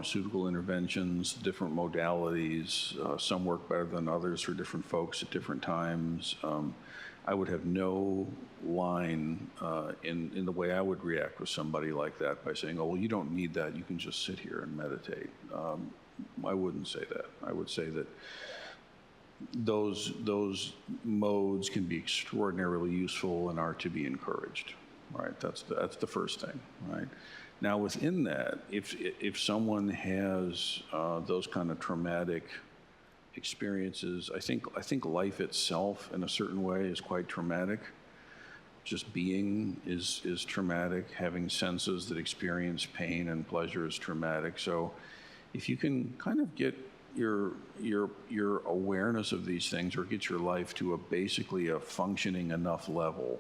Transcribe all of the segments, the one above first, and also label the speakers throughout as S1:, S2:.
S1: pharmaceutical interventions, different modalities. Some work better than others for different folks at different times. I would have no line in the way I would react with somebody like that by saying, oh, well, you don't need that. You can just sit here and meditate. I wouldn't say that. I would say that those modes can be extraordinarily useful and are to be encouraged, right? That's the first thing, right? Now within that, if someone has those kind of traumatic experiences, I think life itself in a certain way is quite traumatic. Just being is traumatic. Having senses that experience pain and pleasure is traumatic. So if you can kind of get your awareness of these things, or get your life to basically a functioning enough level,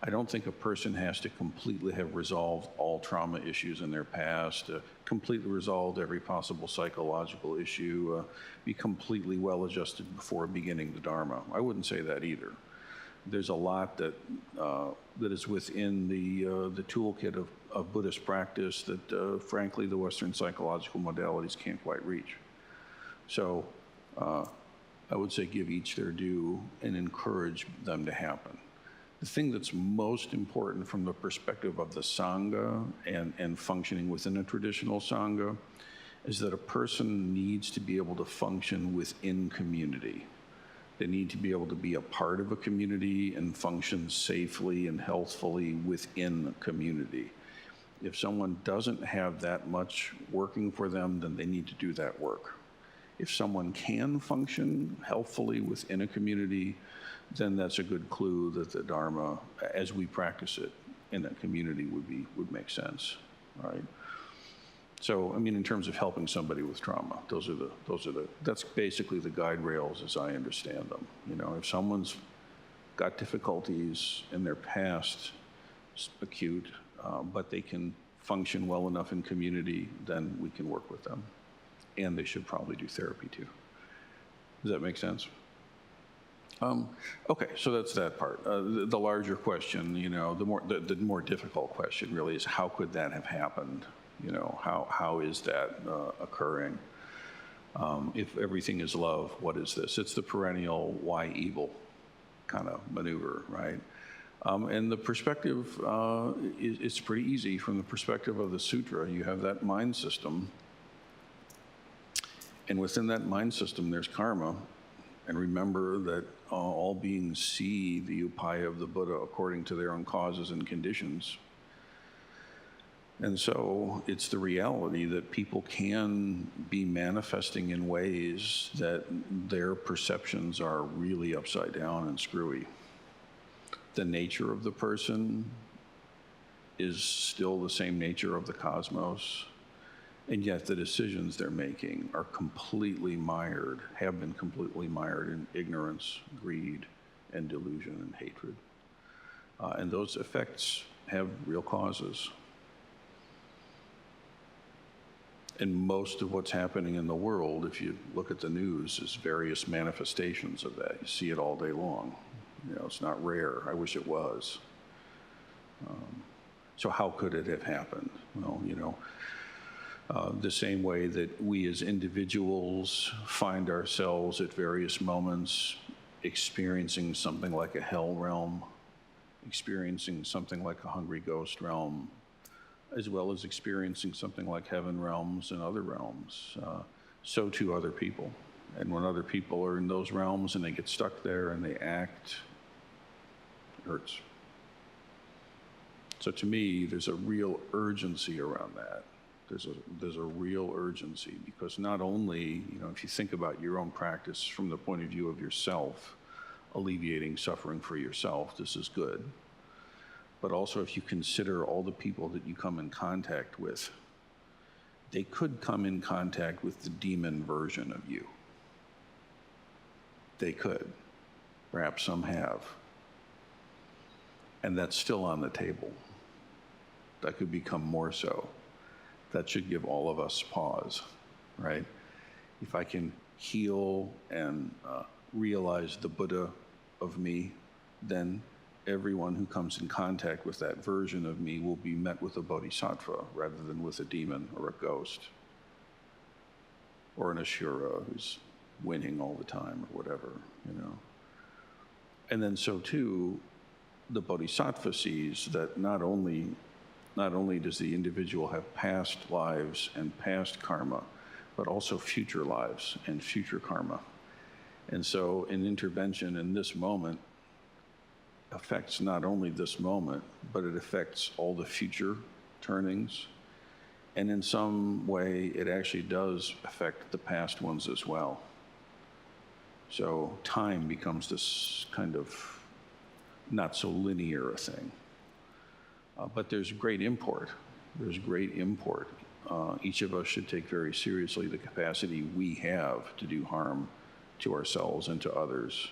S1: I don't think a person has to completely have resolved all trauma issues in their past, completely resolved every possible psychological issue, be completely well-adjusted before beginning the Dharma. I wouldn't say that either. There's a lot that is within the toolkit of Buddhist practice that, frankly, the Western psychological modalities can't quite reach. So I would say give each their due and encourage them to happen. The thing that's most important from the perspective of the Sangha and functioning within a traditional Sangha is that a person needs to be able to function within community. They need to be able to be a part of a community and function safely and healthfully within a community. If someone doesn't have that much working for them, then they need to do that work. If someone can function healthfully within a community, then that's a good clue that the Dharma, as we practice it in that community, would make sense, right? So, I mean, in terms of helping somebody with trauma, that's basically the guide rails as I understand them. You know, if someone's got difficulties in their past, acute, but they can function well enough in community, then we can work with them. And they should probably do therapy too. Does that make sense? Okay, so that's that part. The larger question, you know, the more difficult question really is, how could that have happened? You know, how is that occurring? If everything is love, what is this? It's the perennial why evil kind of maneuver, right? And the perspective it's pretty easy. From the perspective of the sutra, you have that mind system. And within that mind system, there's karma. And remember that all beings see the upaya of the Buddha according to their own causes and conditions. And so it's the reality that people can be manifesting in ways that their perceptions are really upside down and screwy. The nature of the person is still the same nature of the cosmos. And yet the decisions they're making are completely mired, have been completely mired in ignorance, greed, and delusion and hatred. And those effects have real causes. And most of what's happening in the world, if you look at the news, is various manifestations of that. You see it all day long. You know, it's not rare. I wish it was. So how could it have happened? Well, you know, the same way that we as individuals find ourselves at various moments experiencing something like a hell realm, experiencing something like a hungry ghost realm, as well as experiencing something like heaven realms and other realms, so too other people. And when other people are in those realms and they get stuck there and they act, it hurts. So to me, there's a real urgency around that. There's a real urgency, because not only, you know, if you think about your own practice from the point of view of yourself, alleviating suffering for yourself, this is good. But also if you consider all the people that you come in contact with, they could come in contact with the demon version of you. They could. Perhaps some have. And that's still on the table. That could become more so. That should give all of us pause, right? If I can heal and realize the Buddha of me, then everyone who comes in contact with that version of me will be met with a bodhisattva rather than with a demon or a ghost. or an Ashura who's winning all the time or whatever, you know. And then so too, the Bodhisattva sees that not only does the individual have past lives and past karma, but also future lives and future karma. And so an intervention in this moment affects not only this moment, but it affects all the future turnings. And in some way, it actually does affect the past ones as well. So time becomes this kind of not so linear a thing. But there's great import. There's great import. Each of us should take very seriously the capacity we have to do harm to ourselves and to others.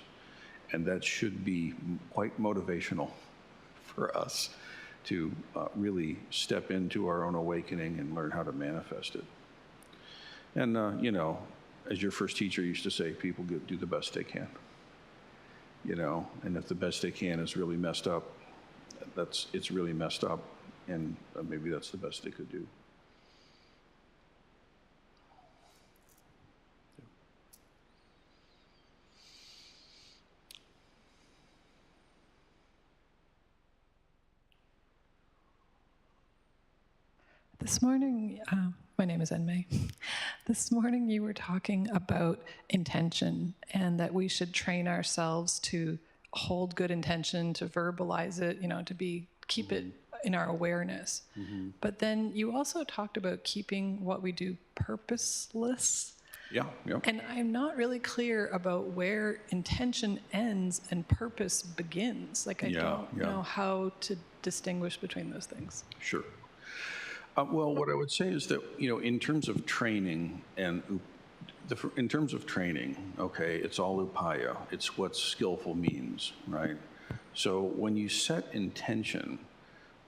S1: And that should be quite motivational for us to really step into our own awakening and learn how to manifest it. And, you know, as your first teacher used to say, people do the best they can. You know, and if the best they can is really messed up, it's really messed up, and maybe that's the best they could do.
S2: This morning, my name is Enmei. This morning you were talking about intention and that we should train ourselves to hold good intention, to verbalize it, you know, to keep it in our awareness. Mm-hmm. But then you also talked about keeping what we do purposeless.
S1: Yeah.
S2: And I'm not really clear about where intention ends and purpose begins. Like I don't know how to distinguish between those things.
S1: Sure. Well, what I would say is that, you know, in terms of training okay, it's all upaya. It's what skillful means, right? So when you set intention,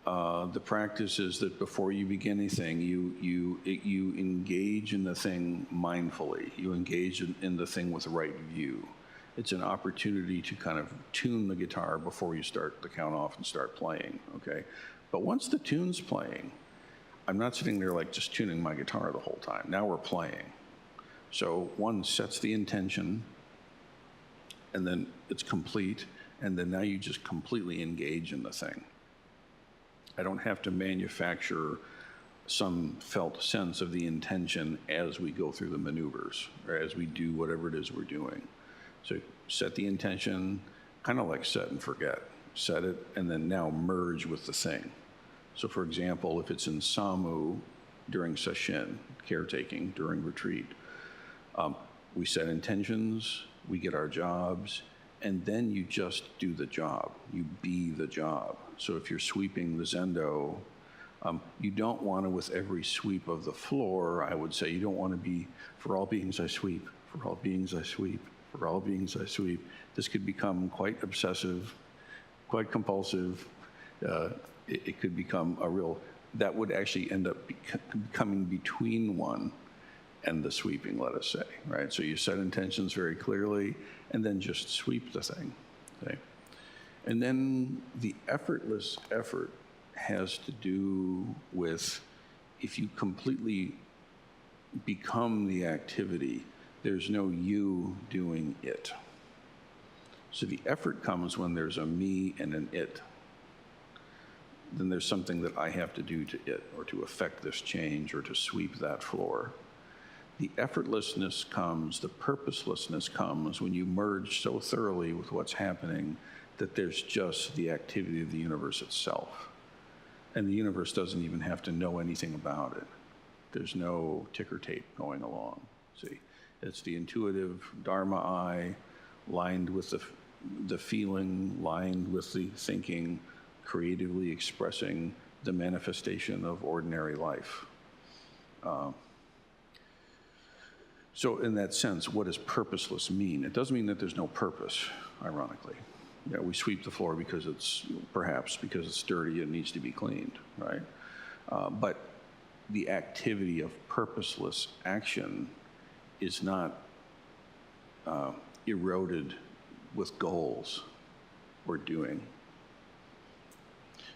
S1: the practice is that before you begin anything, you engage in the thing mindfully. You engage in the thing with right view. It's an opportunity to kind of tune the guitar before you start the count off and start playing, okay? But once the tune's playing, I'm not sitting there like just tuning my guitar the whole time. Now we're playing. So one sets the intention, and then it's complete, and then now you just completely engage in the thing. I don't have to manufacture some felt sense of the intention as we go through the maneuvers, or as we do whatever it is we're doing. So set the intention, kind of like set and forget. Set it, and then now merge with the thing. So for example, if it's in Samu during sesshin, caretaking, during retreat, we set intentions, we get our jobs, and then you just do the job. You be the job. So if you're sweeping the zendo, you don't want to, with every sweep of the floor, I would say, you don't want to be, for all beings I sweep, for all beings I sweep, for all beings I sweep. This could become quite obsessive, quite compulsive. It could become that would actually end up coming between one and the sweeping, let us say, right? So you set intentions very clearly and then just sweep the thing, okay? And then the effortless effort has to do with, if you completely become the activity, there's no you doing it. So the effort comes when there's a me and an it. Then there's something that I have to do to it, or to affect this change, or to sweep that floor. The effortlessness comes, the purposelessness comes when you merge so thoroughly with what's happening that there's just the activity of the universe itself. And the universe doesn't even have to know anything about it. There's no ticker tape going along. See, it's the intuitive Dharma eye lined with the feeling, lined with the thinking, creatively expressing the manifestation of ordinary life. So in that sense, what does purposeless mean? It doesn't mean that there's no purpose, ironically. Yeah, we sweep the floor because it's dirty and needs to be cleaned, right? But the activity of purposeless action is not eroded with goals or doing.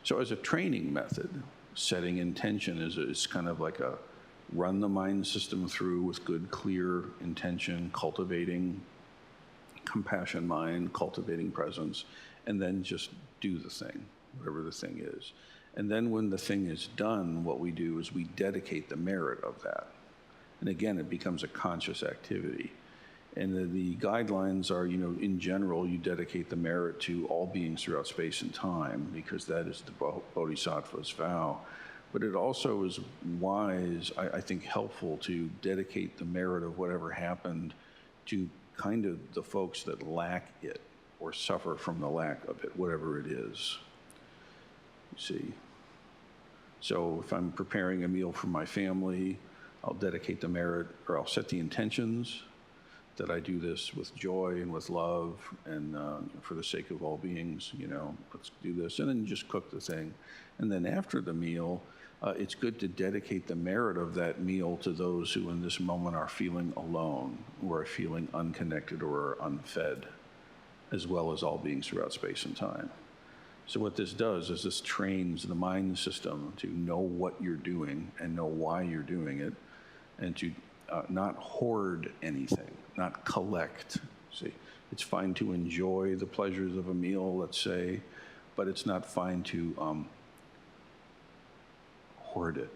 S1: So as a training method, setting intention is kind of like a run the mind system through with good, clear intention, cultivating compassion mind, cultivating presence, and then just do the thing, whatever the thing is. And then when the thing is done, what we do is we dedicate the merit of that. And again, it becomes a conscious activity. And the guidelines are, in general, you dedicate the merit to all beings throughout space and time, because that is the Bodhisattva's vow. But it also is wise, I think helpful, to dedicate the merit of whatever happened to kind of the folks that lack it or suffer from the lack of it, whatever it is. You see? So if I'm preparing a meal for my family, I'll dedicate the merit, or I'll set the intentions that I do this with joy and with love and for the sake of all beings, let's do this. And then just cook the thing. And then after the meal, it's good to dedicate the merit of that meal to those who in this moment are feeling alone, or are feeling unconnected or are unfed, as well as all beings throughout space and time. So what this does is this trains the mind system to know what you're doing and know why you're doing it, and to not hoard anything, not collect. See, it's fine to enjoy the pleasures of a meal, let's say, but it's not fine to hoard it,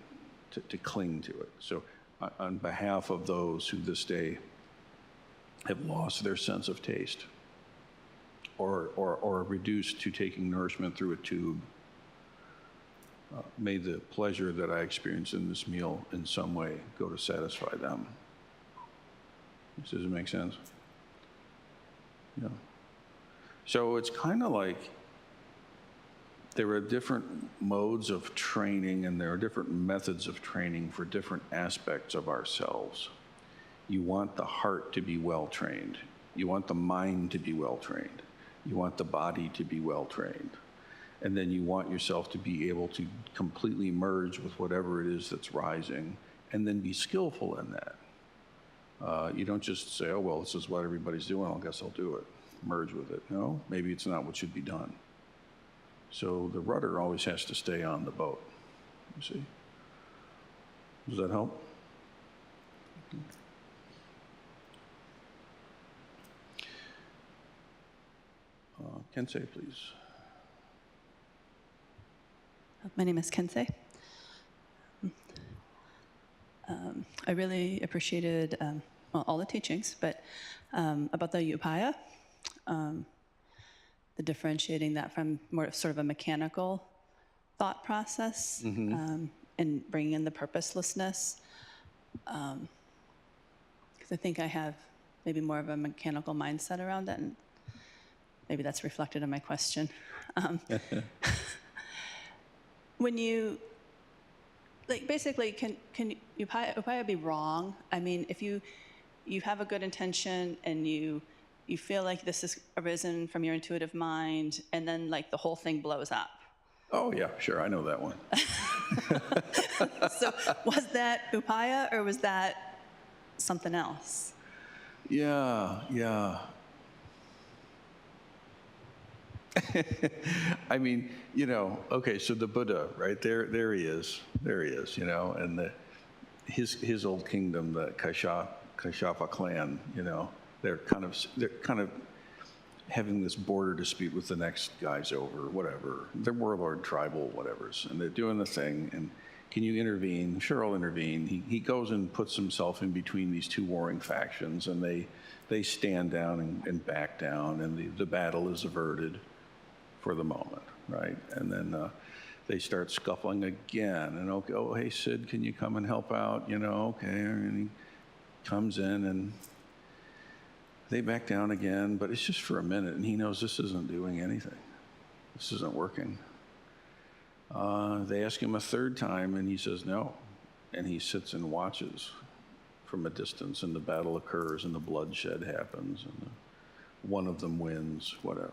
S1: to cling to it. So on behalf of those who this day have lost their sense of taste, or are reduced to taking nourishment through a tube, may the pleasure that I experience in this meal in some way go to satisfy them. Does it make sense? Yeah. So it's kind of like there are different modes of training, and there are different methods of training for different aspects of ourselves. You want the heart to be well trained. You want the mind to be well trained. You want the body to be well trained. And then you want yourself to be able to completely merge with whatever it is that's rising, and then be skillful in that. You don't just say, oh, well, this is what everybody's doing, I guess I'll do it. Merge with it. No, maybe it's not what should be done. So the rudder always has to stay on the boat, you see. Does that help? Kensei, please.
S3: My name is Kensei. I really appreciated all the teachings, but about the upaya, the differentiating that from more sort of a mechanical thought process, and bringing in the purposelessness. Because I think I have maybe more of a mechanical mindset around it, and maybe that's reflected in my question. When you, like, basically, can upaya be wrong? I mean, if you have a good intention and you feel like this has arisen from your intuitive mind, and then like the whole thing blows up.
S1: Oh yeah, sure, I know that one.
S3: So was that upaya, or was that something else?
S1: Yeah. I mean, okay, so the Buddha, right, there he is, and his old kingdom, the Kashyapa clan, they're kind of having this border dispute with the next guys over, whatever. They're warlord tribal whatevers, and they're doing the thing, and can you intervene? Sure, I'll intervene. He goes and puts himself in between these two warring factions, and they stand down and back down, and the battle is averted for the moment, right? And then they start scuffling again, and okay, oh, hey, Sid, can you come and help out? Okay, and he comes in, and they back down again, but it's just for a minute, and he knows this isn't doing anything. This isn't working. They ask him a third time, and he says no, and he sits and watches from a distance, and the battle occurs, and the bloodshed happens, and one of them wins, whatever,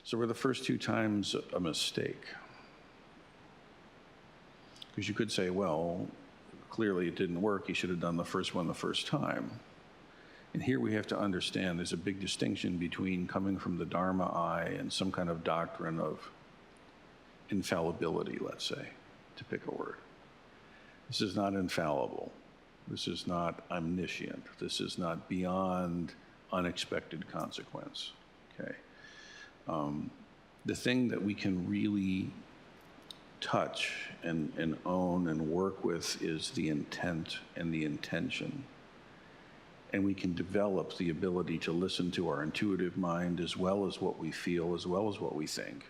S1: So were the first two times a mistake? Because you could say, well, clearly it didn't work. He should have done the first one the first time. And here we have to understand there's a big distinction between coming from the Dharma eye and some kind of doctrine of infallibility, let's say, to pick a word. This is not infallible. This is not omniscient. This is not beyond unexpected consequence, okay? The thing that we can really touch and own and work with is the intent and the intention. And we can develop the ability to listen to our intuitive mind as well as what we feel, as well as what we think.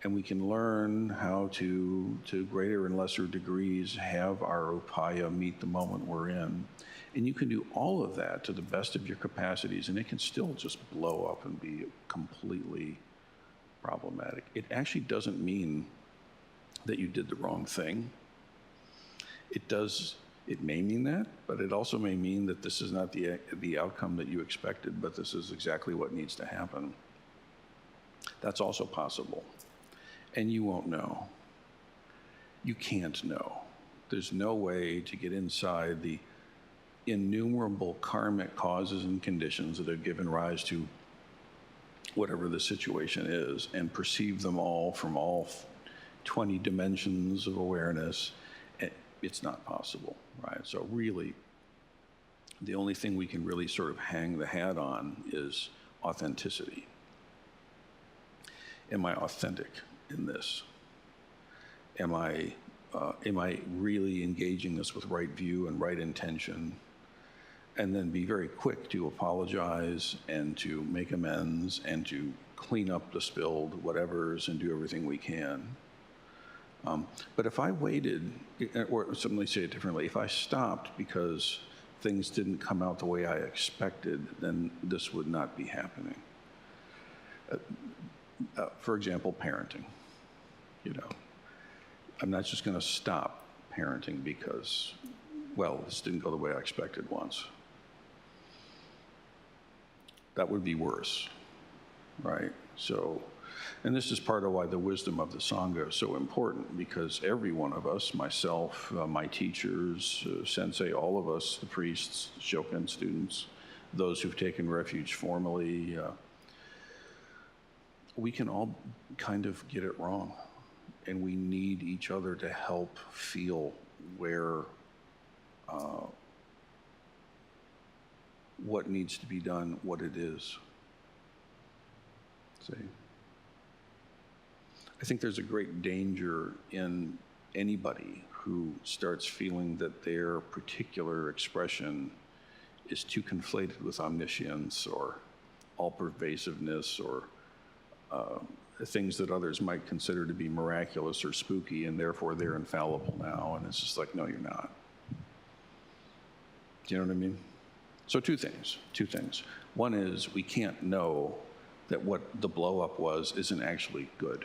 S1: And we can learn how to greater and lesser degrees, have our upaya meet the moment we're in. And you can do all of that to the best of your capacities, and it can still just blow up and be completely problematic. It actually doesn't mean that you did the wrong thing. It may mean that, but it also may mean that this is not the outcome that you expected, but this is exactly what needs to happen. That's also possible. And you won't know. You can't know. There's no way to get inside the innumerable karmic causes and conditions that have given rise to whatever the situation is and perceive them all from all 20 dimensions of awareness. It's not possible, right? So really, the only thing we can really sort of hang the hat on is authenticity. Am I authentic in this? Am I really engaging this with right view and right intention? And then be very quick to apologize and to make amends and to clean up the spilled whatevers and do everything we can. But if I waited, or let me say it differently, if I stopped because things didn't come out the way I expected, then this would not be happening. For example, parenting. I'm not just going to stop parenting because, well, this didn't go the way I expected once. That would be worse, right? So, and this is part of why the wisdom of the Sangha is so important, because every one of us, myself, my teachers, sensei, all of us, the priests, shokan students, those who've taken refuge formally, we can all kind of get it wrong. And we need each other to help feel where, what needs to be done, what it is. See? I think there's a great danger in anybody who starts feeling that their particular expression is too conflated with omniscience or all-pervasiveness or things that others might consider to be miraculous or spooky, and therefore they're infallible now. And it's just like, no, you're not. Do you know what I mean? So two things. One is we can't know that what the blow-up was isn't actually good.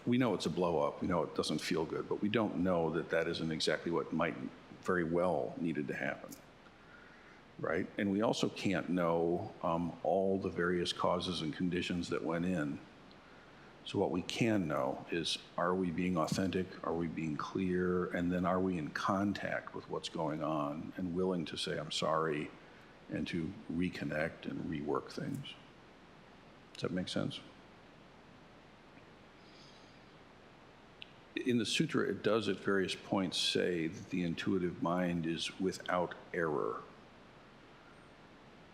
S1: We know it's a blow-up. We know it doesn't feel good, but we don't know that that isn't exactly what might very well needed to happen, right? And we also can't know all the various causes and conditions that went in. So what we can know is, are we being authentic? Are we being clear? And then are we in contact with what's going on and willing to say, I'm sorry, and to reconnect and rework things? Does that make sense? In the sutra, it does at various points say that the intuitive mind is without error.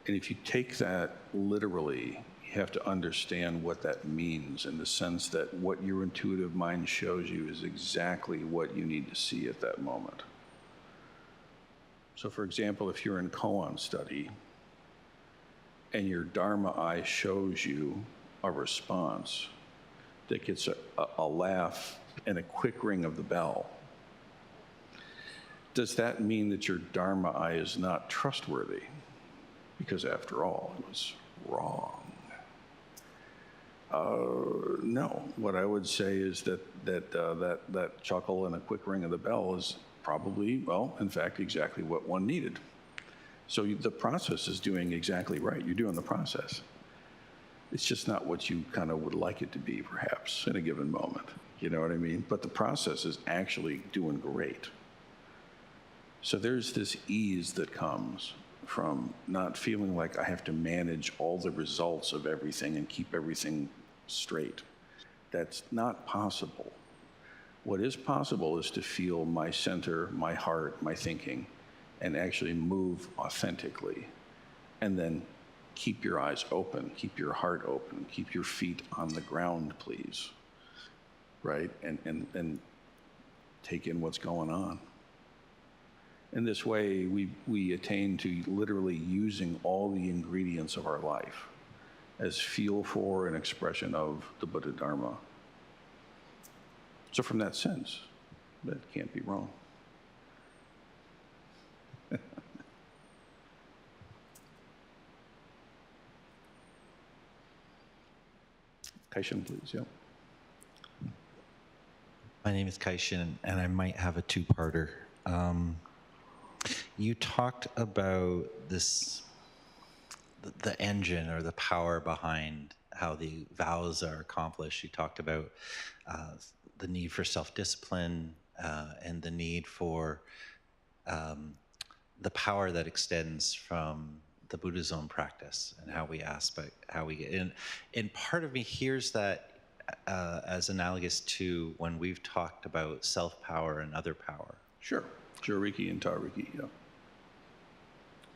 S1: And if you take that literally, you have to understand what that means, in the sense that what your intuitive mind shows you is exactly what you need to see at that moment. So for example, if you're in koan study and your Dharma eye shows you a response that gets a laugh and a quick ring of the bell, does that mean that your Dharma eye is not trustworthy? Because after all, it was wrong. No. What I would say is that chuckle and a quick ring of the bell is probably, well, in fact, exactly what one needed. So the process is doing exactly right. You're doing the process. It's just not what you kind of would like it to be, perhaps, in a given moment. You know what I mean? But the process is actually doing great. So there's this ease that comes from not feeling like I have to manage all the results of everything and keep everything straight. That's not possible What is possible is to feel my center, my heart, my thinking, and actually move authentically. And then keep your eyes open, keep your heart open, keep your feet on the ground, please. Right? And take in what's going on. In this way, we attain to literally using all the ingredients of our life as feel for and expression of the Buddha Dharma. So from that sense, that can't be wrong. Kaishan, please, yeah.
S4: My name is Kaishan, and I might have a two-parter. You talked about this, the engine or the power behind how the vows are accomplished. You talked about the need for self-discipline and the need for the power that extends from the Buddha's own practice and how we get in. And part of me hears that as analogous to when we've talked about self-power and other power.
S1: Sure. Joriki and Tariki, yeah.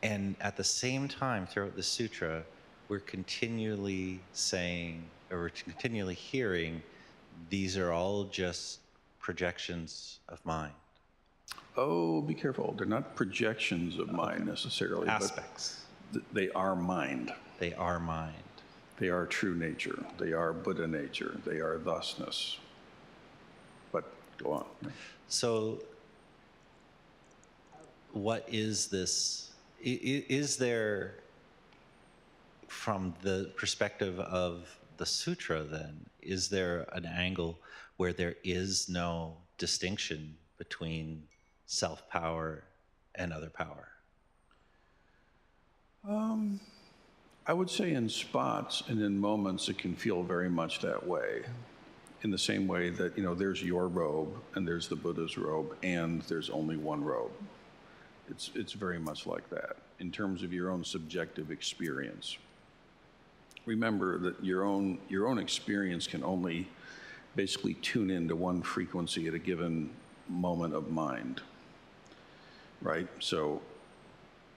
S4: And at the same time, throughout the sutra, we're continually saying, or we're continually hearing, these are all just projections of mind.
S1: Oh, be careful. They're not projections of mind necessarily.
S4: Aspects.
S1: But they are mind.
S4: They are mind.
S1: They are true nature. They are Buddha nature. They are thusness. But go on.
S4: So what is this? Is there, from the perspective of the sutra then, is there an angle where there is no distinction between self-power and other power?
S1: I would say in spots and in moments it can feel very much that way. In the same way that, there's your robe and there's the Buddha's robe and there's only one robe. It's very much like that in terms of your own subjective experience. Remember that your own experience can only basically tune into one frequency at a given moment of mind, right? So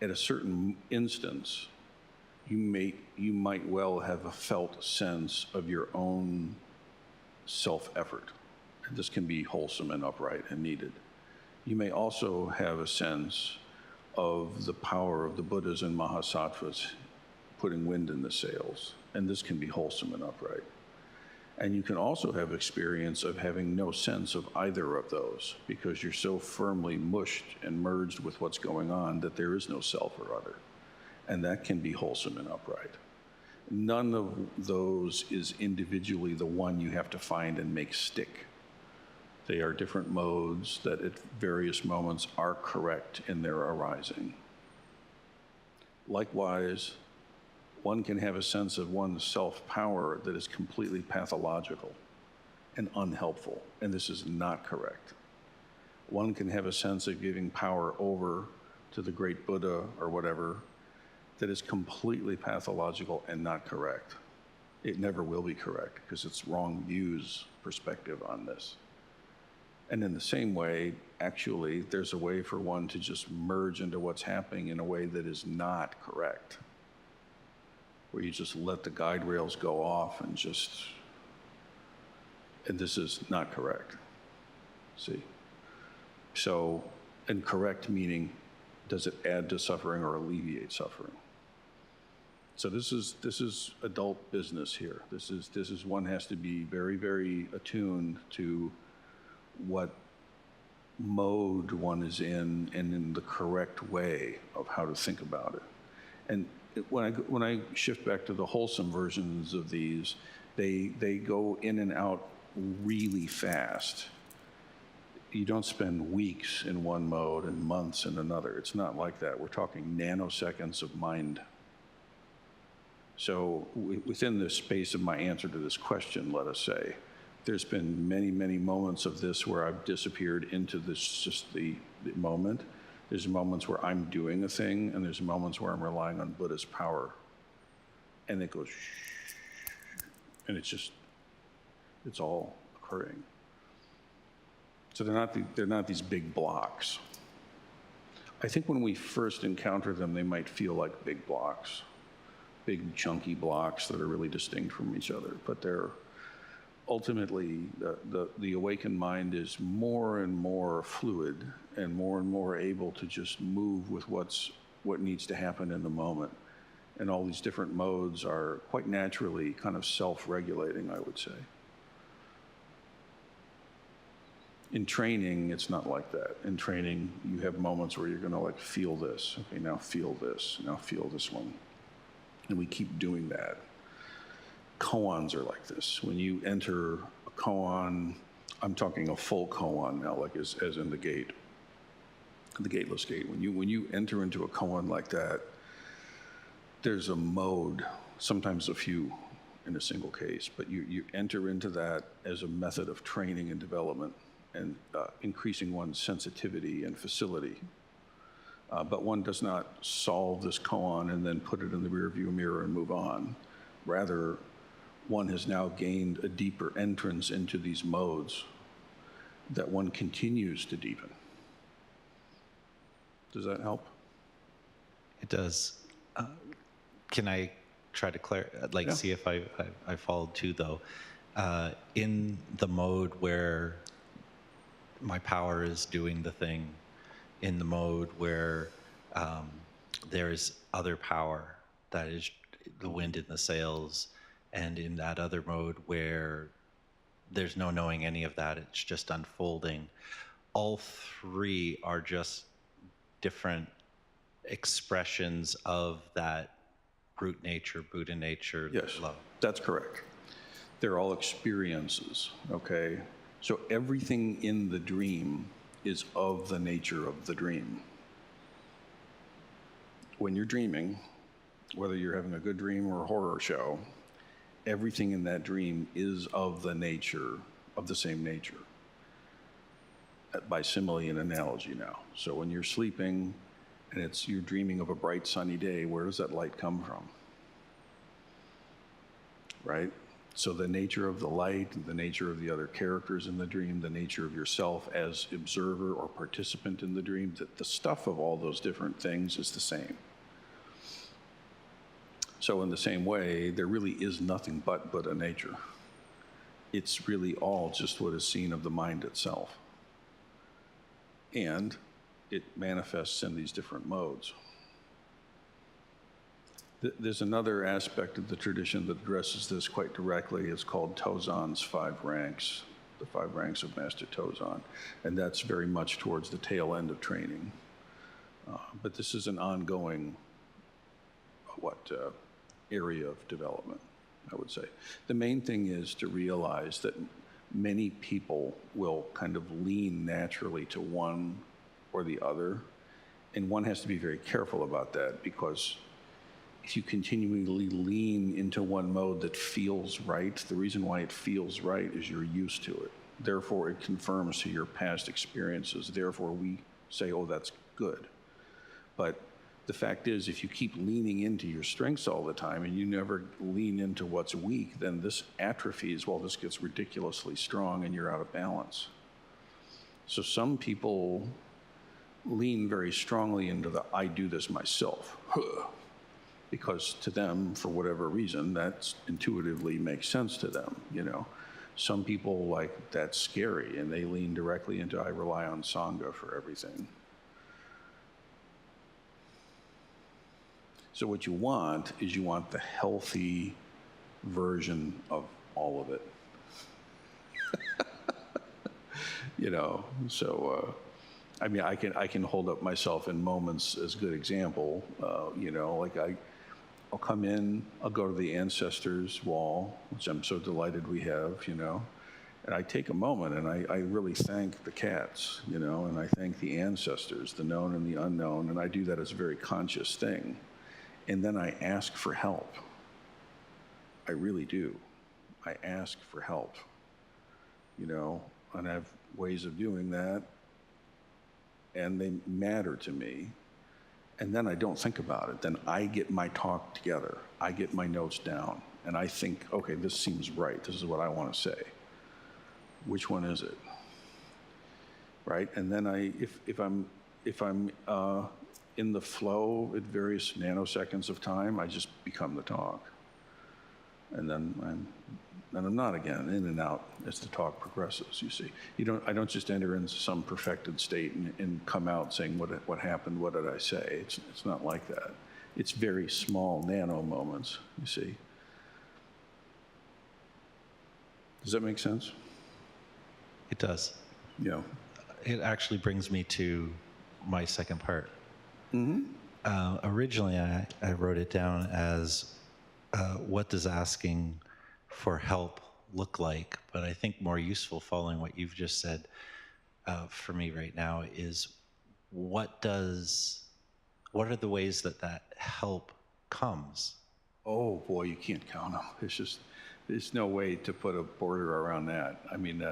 S1: at a certain instance, you might well have a felt sense of your own self-effort. And this can be wholesome and upright and needed. You may also have a sense of the power of the Buddhas and Mahasattvas putting wind in the sails, and this can be wholesome and upright. And you can also have experience of having no sense of either of those because you're so firmly mushed and merged with what's going on that there is no self or other. And that can be wholesome and upright. None of those is individually the one you have to find and make stick. They are different modes that at various moments are correct in their arising. Likewise, one can have a sense of one's self-power that is completely pathological and unhelpful, and this is not correct. One can have a sense of giving power over to the great Buddha or whatever that is completely pathological and not correct. It never will be correct because it's wrong views perspective on this. And in the same way, actually, there's a way for one to just merge into what's happening in a way that is not correct, where you just let the guide rails go off and this is not correct. See? So, and correct meaning, does it add to suffering or alleviate suffering? So this is adult business here. This is one has to be very, very attuned to what mode one is in and in the correct way of how to think about it. And when I shift back to the wholesome versions of these, they go in and out really fast. You don't spend weeks in one mode and months in another. It's not like that. We're talking nanoseconds of mind. So within the space of my answer to this question, let us say, there's been many, many moments of this where I've disappeared into this, just the moment. There's moments where I'm doing a thing, and there's moments where I'm relying on Buddha's power. And it goes, and it's all occurring. So they're not these big blocks. I think when we first encounter them, they might feel like big blocks, big chunky blocks that are really distinct from each other. But they're ultimately, the awakened mind is more and more fluid and more able to just move with what needs to happen in the moment. And all these different modes are quite naturally kind of self-regulating, I would say. In training, it's not like that. In training, you have moments where you're going to like feel this. Okay, now feel this. Now feel this one. And we keep doing that. Koans are like this. When you enter a koan, I'm talking a full koan now, like as in the gate, the gateless gate. When you enter into a koan like that, there's a mode, sometimes a few in a single case, but you enter into that as a method of training and development and increasing one's sensitivity and facility. But one does not solve this koan and then put it in the rearview mirror and move on. Rather, one has now gained a deeper entrance into these modes that one continues to deepen. Does that help?
S4: It does. Can I try to see if I followed too, though? In the mode where my power is doing the thing, in the mode where there is other power, that is the wind in the sails, and in that other mode where there's no knowing any of that, it's just unfolding. All three are just different expressions of that brute nature, Buddha nature,
S1: Yes,
S4: love.
S1: that's correct. They're all experiences, okay? So everything in the dream is of the nature of the dream. When you're dreaming, whether you're having a good dream or a horror show, everything in that dream is of the nature, of the same nature, by simile and analogy now. So when you're sleeping and you're dreaming of a bright sunny day, where does that light come from? Right? So the nature of the light, the nature of the other characters in the dream, the nature of yourself as observer or participant in the dream, the stuff of all those different things is the same. So in the same way, there really is nothing but Buddha nature. It's really all just what is seen of the mind itself. And it manifests in these different modes. There's another aspect of the tradition that addresses this quite directly. It's called Tozan's 5 ranks, the 5 ranks of Master Tozan. And that's very much towards the tail end of training. But this is an ongoing, area of development, I would say. The main thing is to realize that many people will kind of lean naturally to one or the other. And one has to be very careful about that, because if you continually lean into one mode that feels right, the reason why it feels right is you're used to it. Therefore, it confirms to your past experiences. Therefore, we say, oh, that's good. But the fact is, if you keep leaning into your strengths all the time and you never lean into what's weak, then this atrophies. Well, this gets ridiculously strong and you're out of balance. So some people lean very strongly into the I do this myself, because to them, for whatever reason, that intuitively makes sense to them, you know. Some people like that's scary and they lean directly into I rely on Sangha for everything. So what you want is the healthy version of all of it. You know, so I mean, I can hold up myself in moments as a good example. You know, like I'll come in, I'll go to the ancestors' wall, which I'm so delighted we have, you know, and I take a moment and I really thank the cats, you know, and I thank the ancestors, the known and the unknown, and I do that as a very conscious thing. And then I ask for help. I really do. I ask for help, you know, and I have ways of doing that, and they matter to me. And then I don't think about it. Then I get my talk together. I get my notes down, and I think, okay, this seems right. This is what I want to say. Which one is it? right? And then if I'm in the flow at various nanoseconds of time, I just become the talk. And then I'm not again, in and out as the talk progresses, you see. I don't just enter into some perfected state and come out saying what happened, what did I say? It's not like that. It's very small nano moments, you see. Does that make sense?
S4: It does.
S1: Yeah.
S4: It actually brings me to my second part. Originally, I wrote it down as what does asking for help look like? But I think more useful, following what you've just said for me right now, is what are the ways that help comes?
S1: Oh boy, you can't count them. There's no way to put a border around that. I mean,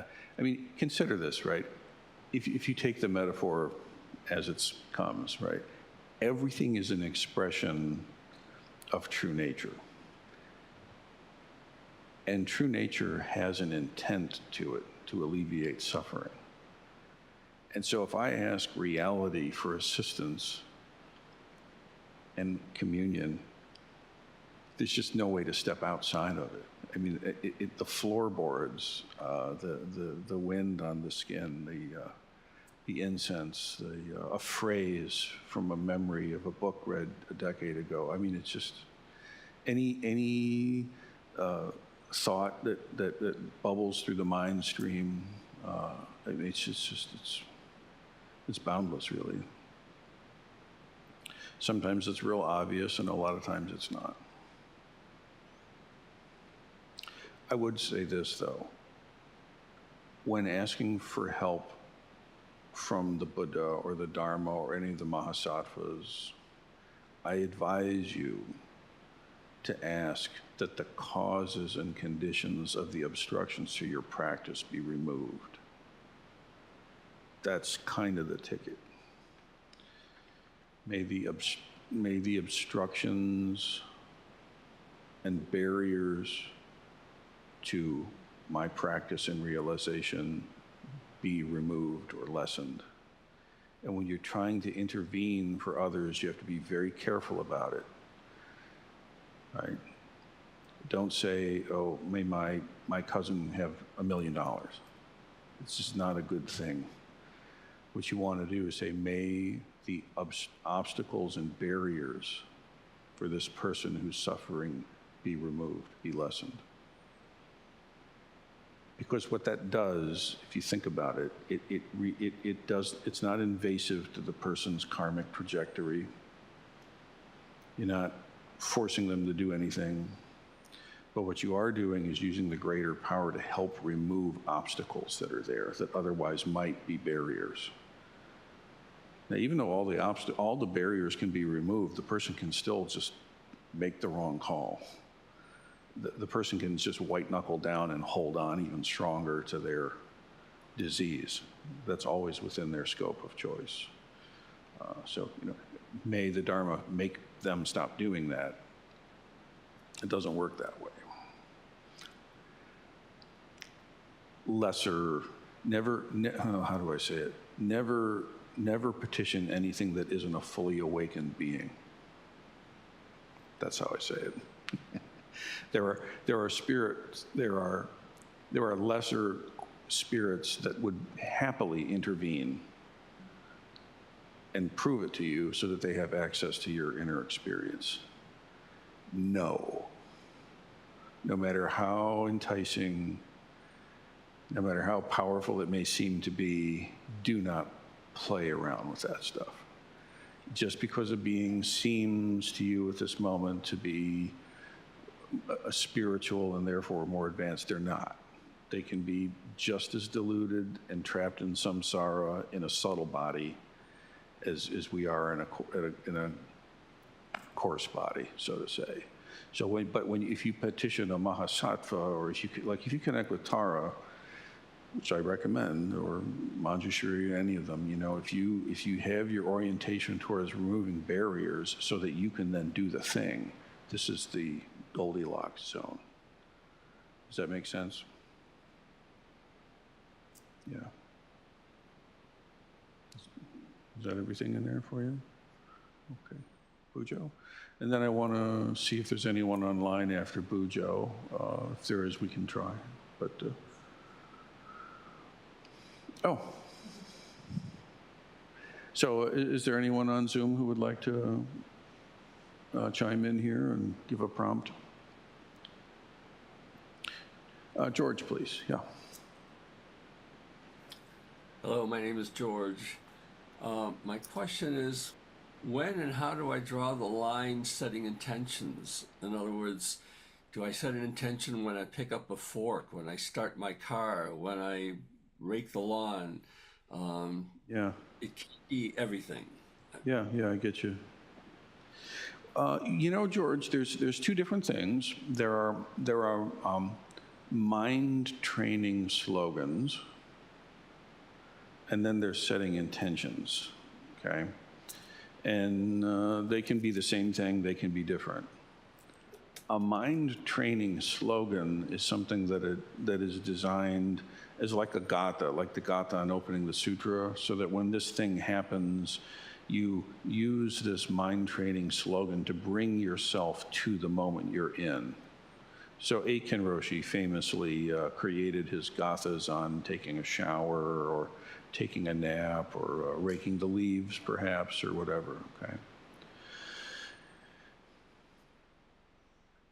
S1: consider this, right? If you take the metaphor as it comes, right? Everything is an expression of true nature. And true nature has an intent to it, to alleviate suffering. And so if I ask reality for assistance and communion, there's just no way to step outside of it. I mean, the floorboards, the wind on the skin, the incense, a phrase from a memory of a book read a decade ago. I mean, it's just any thought that bubbles through the mind stream. I mean, it's boundless, really. Sometimes it's real obvious, and a lot of times it's not. I would say this, though. When asking for help from the Buddha or the Dharma or any of the Mahasattvas, I advise you to ask that the causes and conditions of the obstructions to your practice be removed. That's kind of the ticket. May the obstructions and barriers to my practice and realization be removed or lessened. And when you're trying to intervene for others, you have to be very careful about it, right? Don't say, oh, may my cousin have $1 million. It's just not a good thing. What you want to do is say, may the obstacles and barriers for this person who's suffering be removed, be lessened. Because what that does, if you think about it, it's not invasive to the person's karmic trajectory. You're not forcing them to do anything. But what you are doing is using the greater power to help remove obstacles that are there that otherwise might be barriers. Now, even though all the barriers can be removed, the person can still just make the wrong call. The person can just white knuckle down and hold on even stronger to their disease. That's always within their scope of choice. So, may the Dharma make them stop doing that. It doesn't work that way. How do I say it? Never petition anything that isn't a fully awakened being. That's how I say it. There are spirits, there are lesser spirits that would happily intervene and prove it to you so that they have access to your inner experience. No matter how enticing, no matter how powerful it may seem to be, do not play around with that stuff. Just because a being seems to you at this moment to be a spiritual and therefore more advanced, they're not. They can be just as deluded and trapped in samsara in a subtle body as we are in a coarse body, so to say. So if you petition a Mahasattva, or if you connect with Tara, which I recommend, or Manjushri, any of them, if you have your orientation towards removing barriers so that you can then do the thing, this is the Goldilocks zone. Does that make sense? Yeah. Is that everything in there for you? Okay, Bujo. And then I want to see if there's anyone online after Bujo. If there is, we can try. But, oh. So is there anyone on Zoom who would like to chime in here and give a prompt? George, please. Yeah.
S5: Hello, my name is George. My question is, when and how do I draw the line setting intentions? In other words, do I set an intention when I pick up a fork, when I start my car, when I rake the lawn?
S1: Yeah.
S5: It can be everything.
S1: Yeah, I get you. You know, George, there's two different things. There are mind training slogans, and then there's setting intentions. Okay, and they can be the same thing. They can be different. A mind training slogan is something that is designed as like a gatha, like the gatha on opening the sutra, so that when this thing happens, you use this mind training slogan to bring yourself to the moment you're in. So Rinsen Roshi famously created his gathas on taking a shower or taking a nap or raking the leaves perhaps or whatever, okay?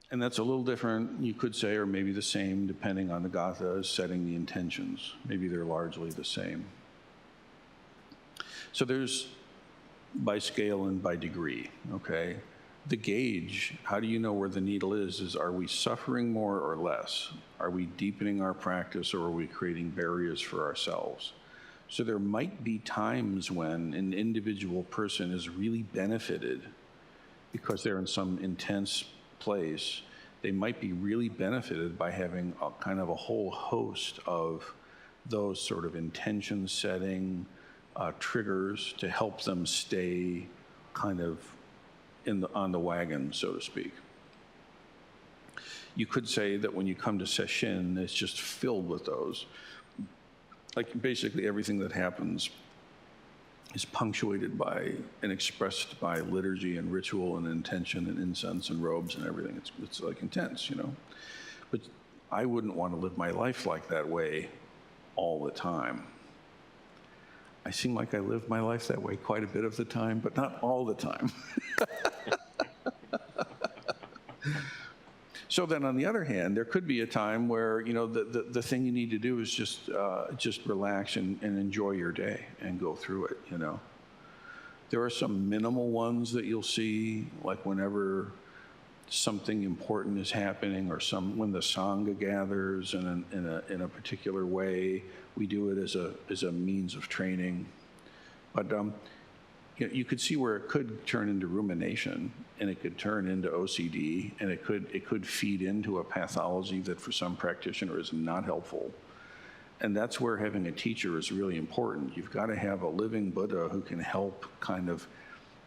S1: And that's a little different, you could say, or maybe the same, depending on the gatha, is setting the intentions. Maybe they're largely the same. So there's by scale and by degree, okay? The gauge, how do you know where the needle is are we suffering more or less? Are we deepening our practice, or are we creating barriers for ourselves? So there might be times when an individual person is really benefited because they're in some intense place. They might be really benefited by having a kind of a whole host of those sort of intention setting triggers to help them stay kind of on the wagon, so to speak. You could say that when you come to sesshin, it's just filled with those. Like basically everything that happens is punctuated by and expressed by liturgy and ritual and intention and incense and robes and everything. It's like intense, you know. But I wouldn't want to live my life like that way all the time. I seem like I live my life that way quite a bit of the time, but not all the time. So then on the other hand, there could be a time where, you know, the thing you need to do is just relax and enjoy your day and go through it, you know. There are some minimal ones that you'll see, like whenever something important is happening, or when the Sangha gathers in a particular way, we do it as a means of training. But you could see where it could turn into rumination, and it could turn into OCD, and it could feed into a pathology that for some practitioner is not helpful. And that's where having a teacher is really important. You've got to have a living Buddha who can help kind of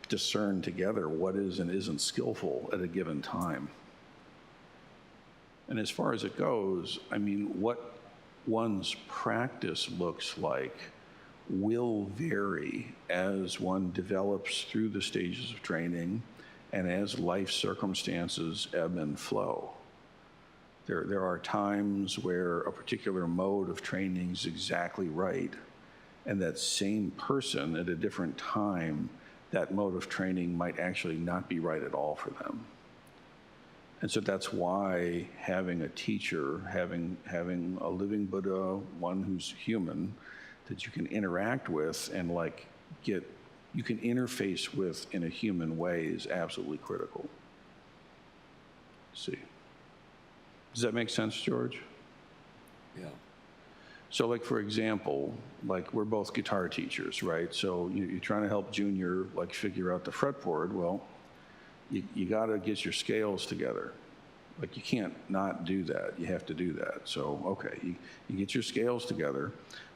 S1: discern together what is and isn't skillful at a given time. And as far as it goes, I mean, what one's practice looks like will vary as one develops through the stages of training and as life circumstances ebb and flow. There are times where a particular mode of training is exactly right, and that same person at a different time, that mode of training might actually not be right at all for them. And so that's why having a teacher, having a living Buddha, one who's human, that you can interact with and you can interface with in a human way is absolutely critical. Let's see. Does that make sense, George?
S5: Yeah.
S1: So like, for example, like we're both guitar teachers, right? So you're trying to help Junior like figure out the fretboard. Well, you got to get your scales together. Like you can't not do that. You have to do that. So, okay, you get your scales together.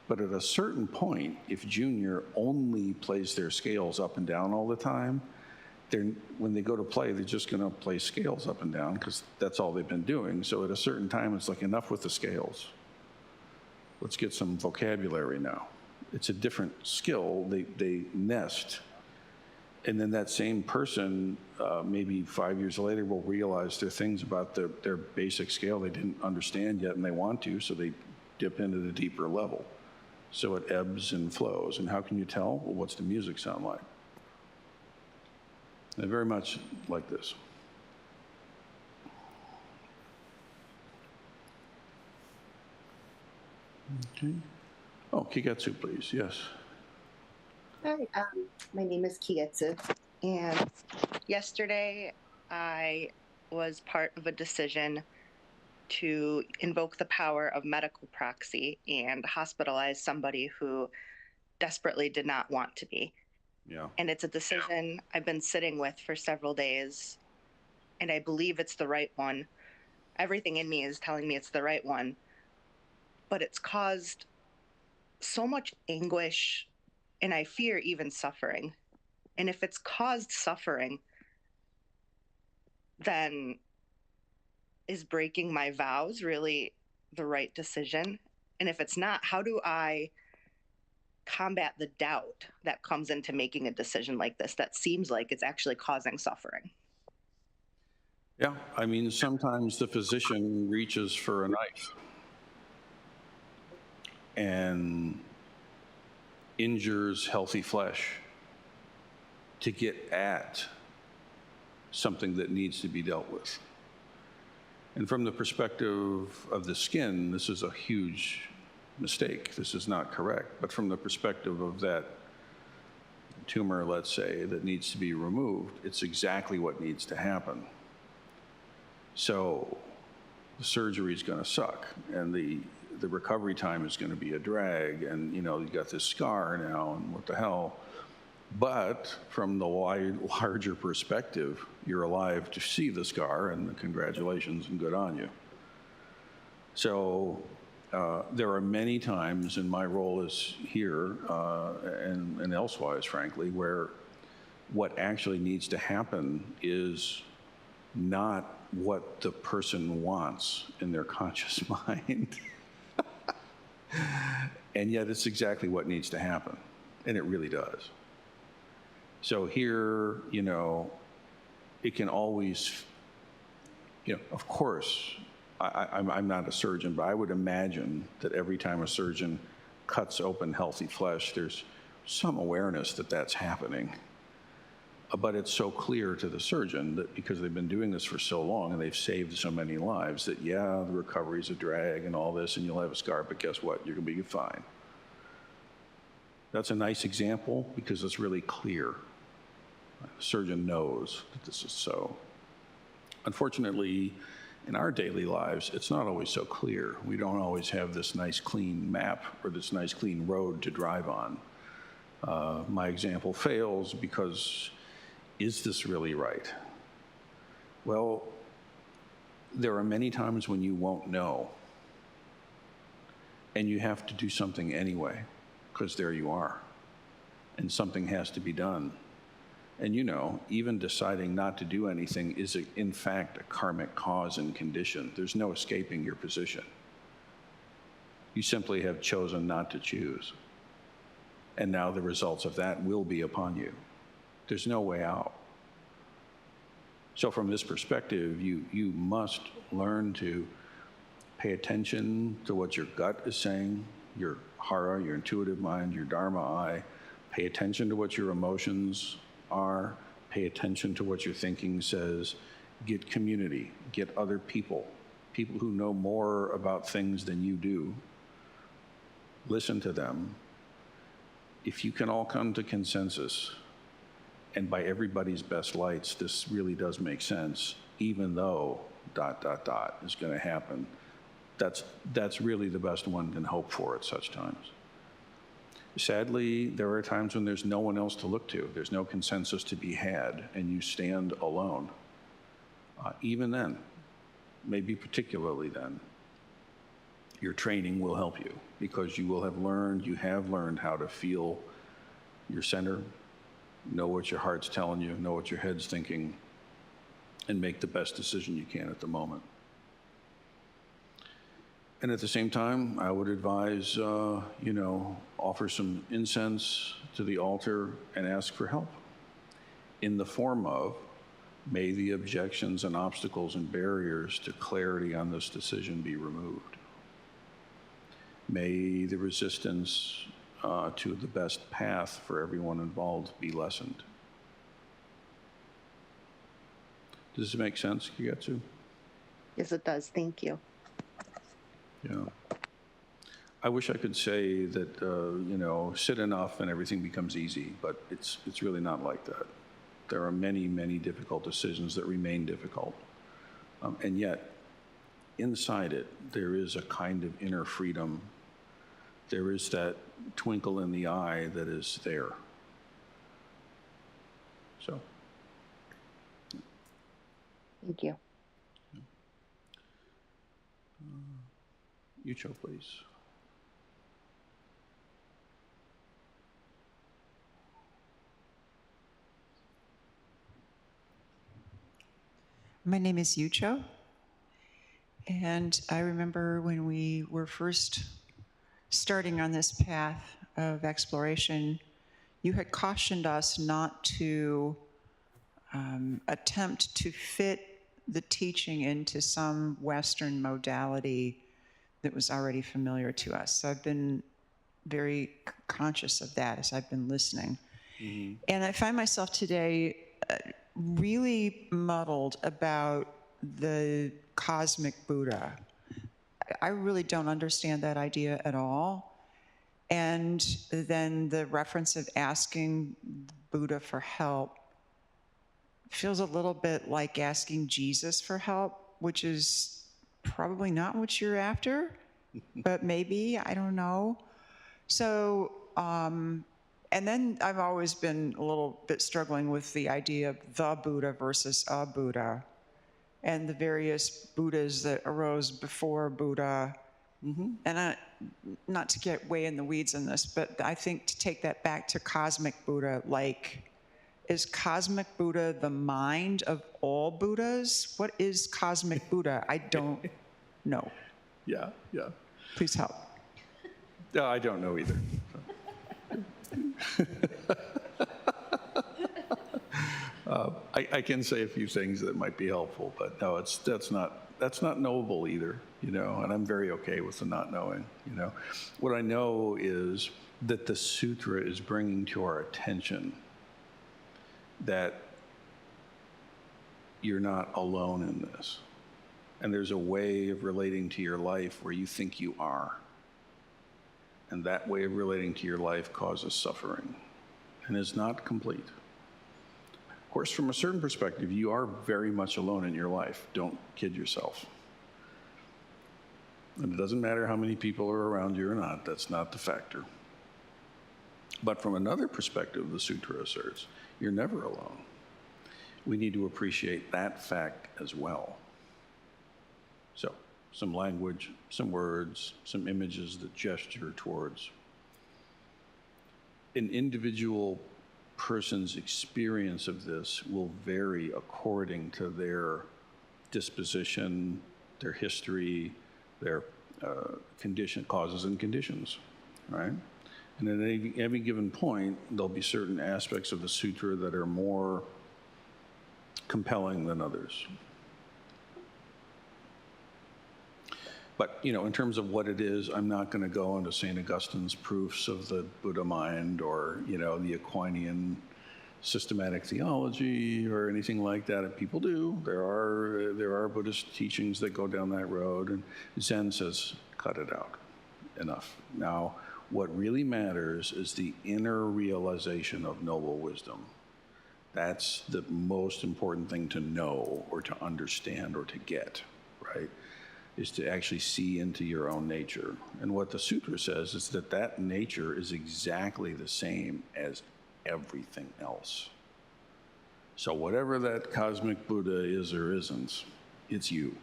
S1: But at a certain point, if Junior only plays their scales up and down all the time, when they go to play, they're just going to play scales up and down because that's all they've been doing. So at a certain time, it's like enough with the scales. Let's get some vocabulary now. It's a different skill. They nest. And then that same person, maybe 5 years later, will realize there are things about their basic scale they didn't understand yet and they want to, so they dip into the deeper level. So it ebbs and flows. And how can you tell? Well, what's the music sound like? They're very much like this. Okay. Oh, Kigetsu, please. Yes.
S6: Hi, my name is Kietsu, and yesterday I was part of a decision to invoke the power of medical proxy and hospitalize somebody who desperately did not want to be.
S1: Yeah.
S6: And it's a decision I've been sitting with for several days, and I believe it's the right one. Everything in me is telling me it's the right one, but it's caused so much anguish, and I fear even suffering. And if it's caused suffering, then is breaking my vows really the right decision? And if it's not, how do I combat the doubt that comes into making a decision like this that seems like it's actually causing suffering?
S1: Yeah, I mean, sometimes the physician reaches for a knife and injures healthy flesh to get at something that needs to be dealt with. And from the perspective of the skin, this is a huge mistake. This is not correct. But from the perspective of that tumor, let's say, that needs to be removed, it's exactly what needs to happen. So the surgery is going to suck, and the recovery time is going to be a drag, and you know, you got this scar now, and what the hell. But from the larger perspective, you're alive to see the scar, and congratulations and good on you. So there are many times in my role as here and elsewise, frankly, where what actually needs to happen is not what the person wants in their conscious mind. And yet it's exactly what needs to happen, and it really does. So here, you know, it can always, you know, of course, I'm not a surgeon, but I would imagine that every time a surgeon cuts open healthy flesh, there's some awareness that that's happening. But it's so clear to the surgeon that because they've been doing this for so long and they've saved so many lives that, yeah, the recovery's a drag and all this, and you'll have a scar, but guess what? You're going to be fine. That's a nice example because it's really clear. The surgeon knows that this is so. Unfortunately, in our daily lives, it's not always so clear. We don't always have this nice clean map or this nice clean road to drive on. My example fails because, is this really right? Well, there are many times when you won't know, and you have to do something anyway, because there you are, and something has to be done. And you know, even deciding not to do anything is in fact a karmic cause and condition. There's no escaping your position. You simply have chosen not to choose. And now the results of that will be upon you. There's no way out. So from this perspective, you must learn to pay attention to what your gut is saying, your hara, your intuitive mind, your dharma eye. Pay attention to what your emotions are. Pay attention to what your thinking says. Get community, get other people who know more about things than you do. Listen to them. If you can all come to consensus, and by everybody's best lights, this really does make sense, even though ... is going to happen, that's really the best one can hope for at such times. Sadly, there are times when there's no one else to look to. There's no consensus to be had, and you stand alone. Even then, maybe particularly then, your training will help you because you have learned how to feel your center, know what your heart's telling you, know what your head's thinking, and make the best decision you can at the moment. And at the same time, I would advise, offer some incense to the altar and ask for help in the form of, may the objections and obstacles and barriers to clarity on this decision be removed. May the resistance to the best path for everyone involved be lessened. Does this make sense, Kigetsu?
S6: Yes, it does. Thank you.
S1: Yeah. I wish I could say that, sit enough and everything becomes easy, but it's really not like that. There are many, many difficult decisions that remain difficult. And yet, inside it, there is a kind of inner freedom. There is that twinkle in the eye that is there. So.
S6: Thank you.
S1: Yucho, please.
S7: My name is Yucho, and I remember when we were first starting on this path of exploration, you had cautioned us not to attempt to fit the teaching into some Western modality that was already familiar to us. So I've been very conscious of that as I've been listening. Mm-hmm. And I find myself today really muddled about the cosmic Buddha. I really don't understand that idea at all. And then the reference of asking Buddha for help feels a little bit like asking Jesus for help, which is probably not what you're after, but maybe, I don't know. So, and then I've always been a little bit struggling with the idea of the Buddha versus a Buddha and the various Buddhas that arose before Buddha. Mm-hmm. And not to get way in the weeds on this, but I think to take that back to cosmic Buddha, like, is cosmic Buddha the mind of all Buddhas? What is cosmic Buddha? I don't know.
S1: Yeah.
S7: Please help.
S1: No, I don't know either. I can say a few things that might be helpful, but no, that's not knowable either, and I'm very okay with the not knowing, What I know is that the sutra is bringing to our attention that you're not alone in this. And there's a way of relating to your life where you think you are. And that way of relating to your life causes suffering and is not complete. Of course, from a certain perspective, you are very much alone in your life. Don't kid yourself. And it doesn't matter how many people are around you or not. That's not the factor. But from another perspective, the sutra asserts, you're never alone. We need to appreciate that fact as well. So, some language, some words, some images that gesture towards an individual person's experience of this will vary according to their disposition, their history, their condition, causes and conditions, right? And at any given point, there'll be certain aspects of the sutra that are more compelling than others. But, in terms of what it is, I'm not going to go into St. Augustine's proofs of the Buddha mind or, the Aquinian systematic theology or anything like that. And people do. There are Buddhist teachings that go down that road. And Zen says, cut it out. Enough. Now, what really matters is the inner realization of noble wisdom. That's the most important thing to know or to understand or to get, right? Is to actually see into your own nature. And what the sutra says is that nature is exactly the same as everything else. So whatever that cosmic Buddha is or isn't, it's you.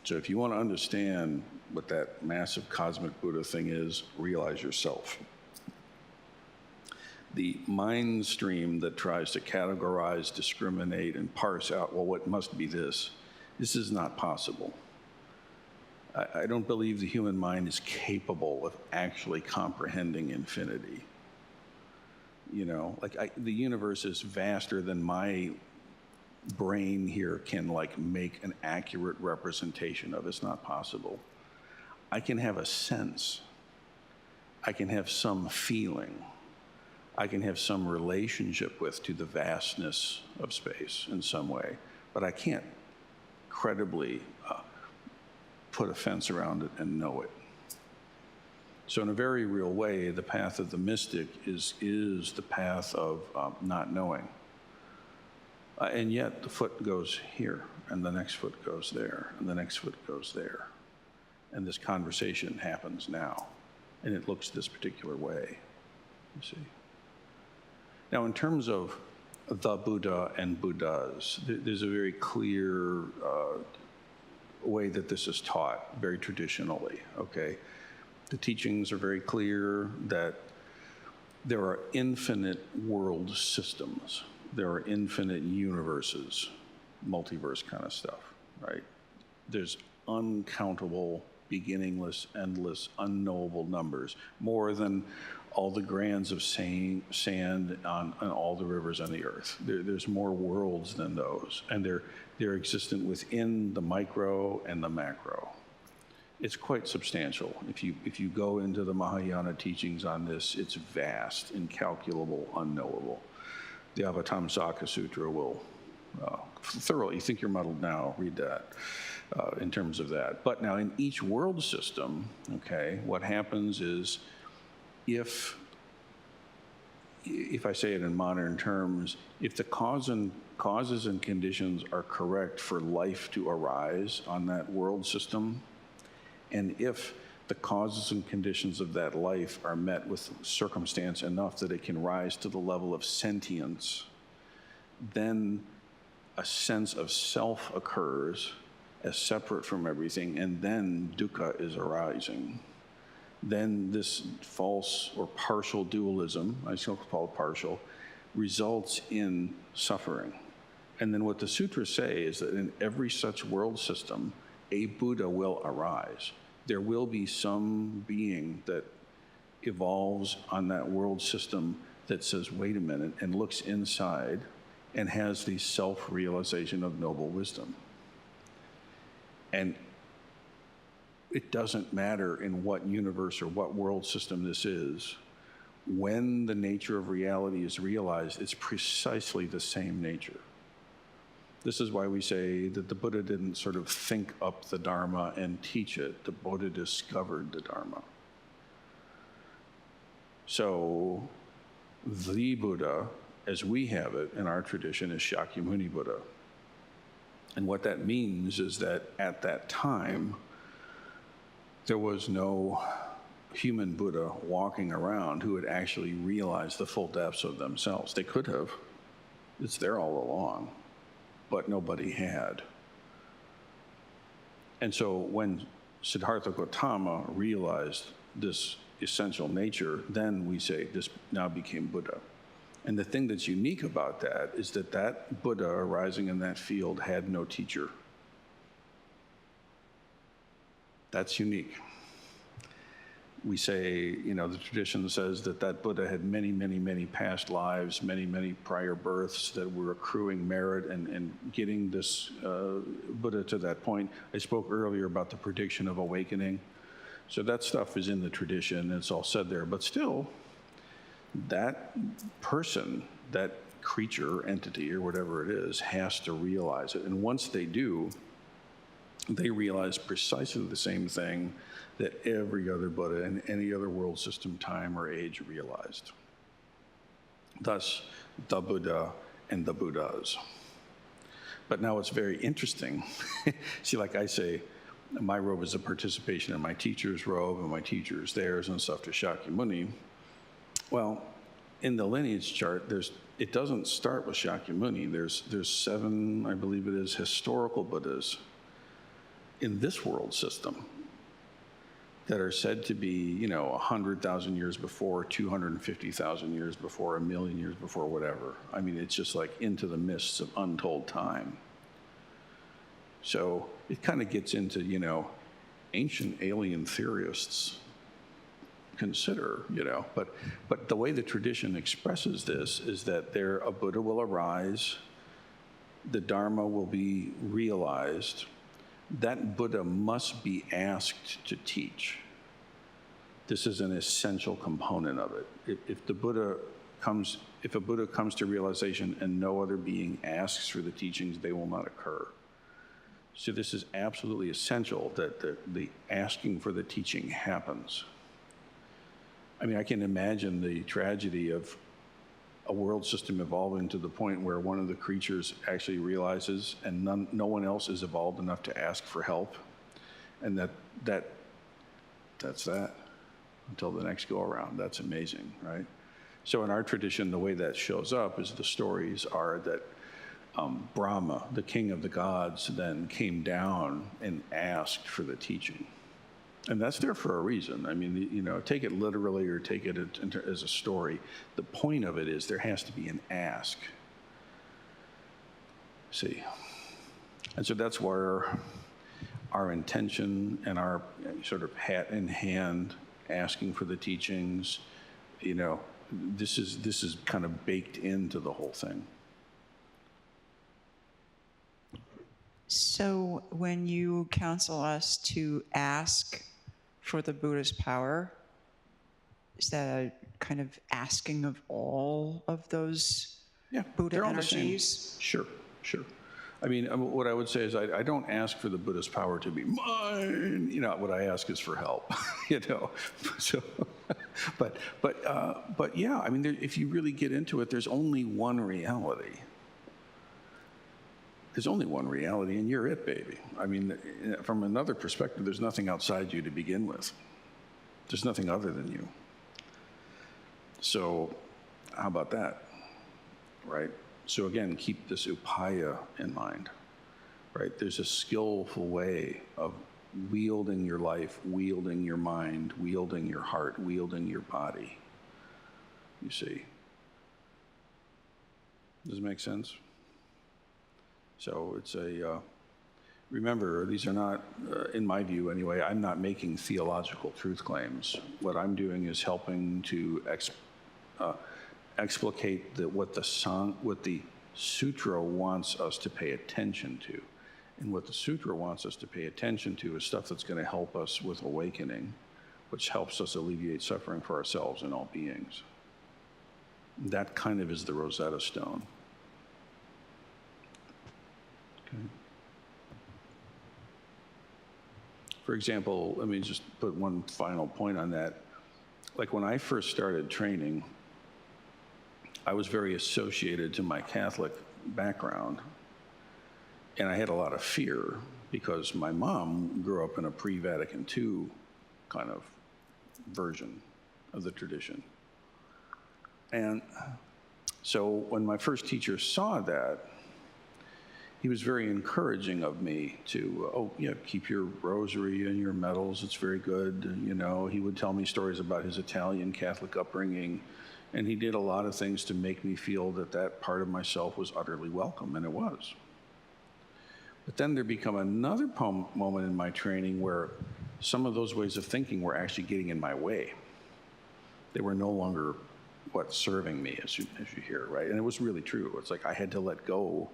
S1: So if you want to understand what that massive cosmic Buddha thing is, realize yourself. The mind stream that tries to categorize, discriminate, and parse out, well, what must be this? This is not possible. I don't believe the human mind is capable of actually comprehending infinity. You know, like the universe is vaster than my brain here can like make an accurate representation of. It's not possible. I can have a sense. I can have some feeling. I can have some relationship to the vastness of space in some way, but I can't credibly put a fence around it and know it. So in a very real way, the path of the mystic is the path of not knowing. And yet the foot goes here, and the next foot goes there, and the next foot goes there. And this conversation happens now, and it looks this particular way, you see. Now, in terms of the Buddha and Buddhas, there's a very clear way that this is taught, very traditionally, okay? The teachings are very clear that there are infinite world systems. There are infinite universes, multiverse kind of stuff, right? There's uncountable, beginningless, endless, unknowable numbers, more than all the grains of sand on all the rivers on the earth. There's more worlds than those, and they're existent within the micro and the macro. It's quite substantial. If you go into the Mahayana teachings on this, it's vast, incalculable, unknowable. The Avatamsaka Sutra will thoroughly, you think you're muddled now, read that in terms of that. But now in each world system, okay, what happens is if I say it in modern terms, if the causes and conditions are correct for life to arise on that world system, and if the causes and conditions of that life are met with circumstance enough that it can rise to the level of sentience, then a sense of self occurs as separate from everything, and then dukkha is arising. Then this false or partial dualism, I still call it partial, results in suffering. And then what the sutras say is that in every such world system, a Buddha will arise. There will be some being that evolves on that world system that says, wait a minute, and looks inside and has the self-realization of noble wisdom. And it doesn't matter in what universe or what world system this is, when the nature of reality is realized, it's precisely the same nature. This is why we say that the Buddha didn't sort of think up the Dharma and teach it. The Buddha discovered the Dharma. So the Buddha, as we have it in our tradition, is Shakyamuni Buddha. And what that means is that at that time, there was no human Buddha walking around who had actually realized the full depths of themselves. They could have. It's there all along. But nobody had. And so when Siddhartha Gautama realized this essential nature, then we say this now became Buddha. And the thing that's unique about that is that that Buddha arising in that field had no teacher. That's unique. We say, the tradition says that that Buddha had many, many, many past lives, many, many prior births that were accruing merit and getting this Buddha to that point. I spoke earlier about the prediction of awakening. So that stuff is in the tradition, it's all said there. But still, that person, that creature, entity, or whatever it is, has to realize it. And once they do, they realize precisely the same thing that every other Buddha in any other world system, time, or age realized. Thus, the Buddha and the Buddhas. But now it's very interesting. See, like I say, my robe is a participation in my teacher's robe, and my teacher's theirs, and stuff to Shakyamuni. Well, in the lineage chart, it doesn't start with Shakyamuni. There's 7, I believe it is, historical Buddhas in this world system that are said to be, 100,000 years before, 250,000 years before, 1,000,000 years before, whatever. I mean, it's just like into the mists of untold time. So it kind of gets into, ancient alien theorists consider, but the way the tradition expresses this is that a Buddha will arise, the Dharma will be realized, that Buddha must be asked to teach. This is an essential component of it. If a Buddha comes to realization and no other being asks for the teachings, they will not occur. So this is absolutely essential that the asking for the teaching happens. I mean, I can imagine the tragedy of a world system evolving to the point where one of the creatures actually realizes and no one else is evolved enough to ask for help, and that's that until the next go around. That's amazing, right? So in our tradition, the way that shows up is the stories are that Brahma, the king of the gods, then came down and asked for the teaching. And that's there for a reason. I mean, take it literally or take it as a story. The point of it is there has to be an ask. See? And so that's where our intention and our sort of hat in hand asking for the teachings, this is kind of baked into the whole thing.
S7: So when you counsel us to ask for the Buddha's power, is that a kind of asking of all of those Buddha
S1: they're all the same.
S7: energies? Sure.
S1: I mean, what I would say is I don't ask for the Buddha's power to be mine. What I ask is for help. So, but yeah. I mean, if you really get into it, there's only one reality. There's only one reality, and you're it, baby. I mean, from another perspective, there's nothing outside you to begin with. There's nothing other than you. So, how about that, right? So again, keep this upaya in mind, right? There's a skillful way of wielding your life, wielding your mind, wielding your heart, wielding your body. You see? Does it make sense? So it's remember, these are not, in my view anyway, I'm not making theological truth claims. What I'm doing is helping to explicate what the sutra wants us to pay attention to. And what the sutra wants us to pay attention to is stuff that's going to help us with awakening, which helps us alleviate suffering for ourselves and all beings. That kind of is the Rosetta Stone. Okay. For example, let me just put one final point on that. Like when I first started training, I was very associated to my Catholic background, and I had a lot of fear because my mom grew up in a pre-Vatican II kind of version of the tradition. And so when my first teacher saw that, he was very encouraging of me to, keep your rosary and your medals, it's very good. He would tell me stories about his Italian Catholic upbringing, and he did a lot of things to make me feel that part of myself was utterly welcome, and it was. But then there became another moment in my training where some of those ways of thinking were actually getting in my way. They were no longer, serving me, as you hear, right? And it was really true. It's like I had to let go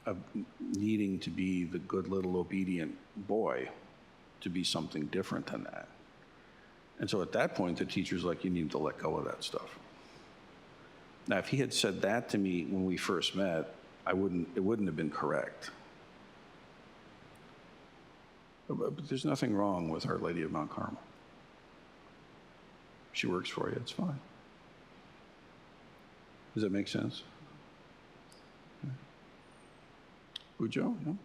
S1: of needing to be the good little obedient boy to be something different than that. And so at that point, the teacher's like, you need to let go of that stuff. Now, if he had said that to me when we first met, it wouldn't have been correct. But there's nothing wrong with Our Lady of Mount Carmel. She works for you, it's fine. Does that make sense? Ujo, no?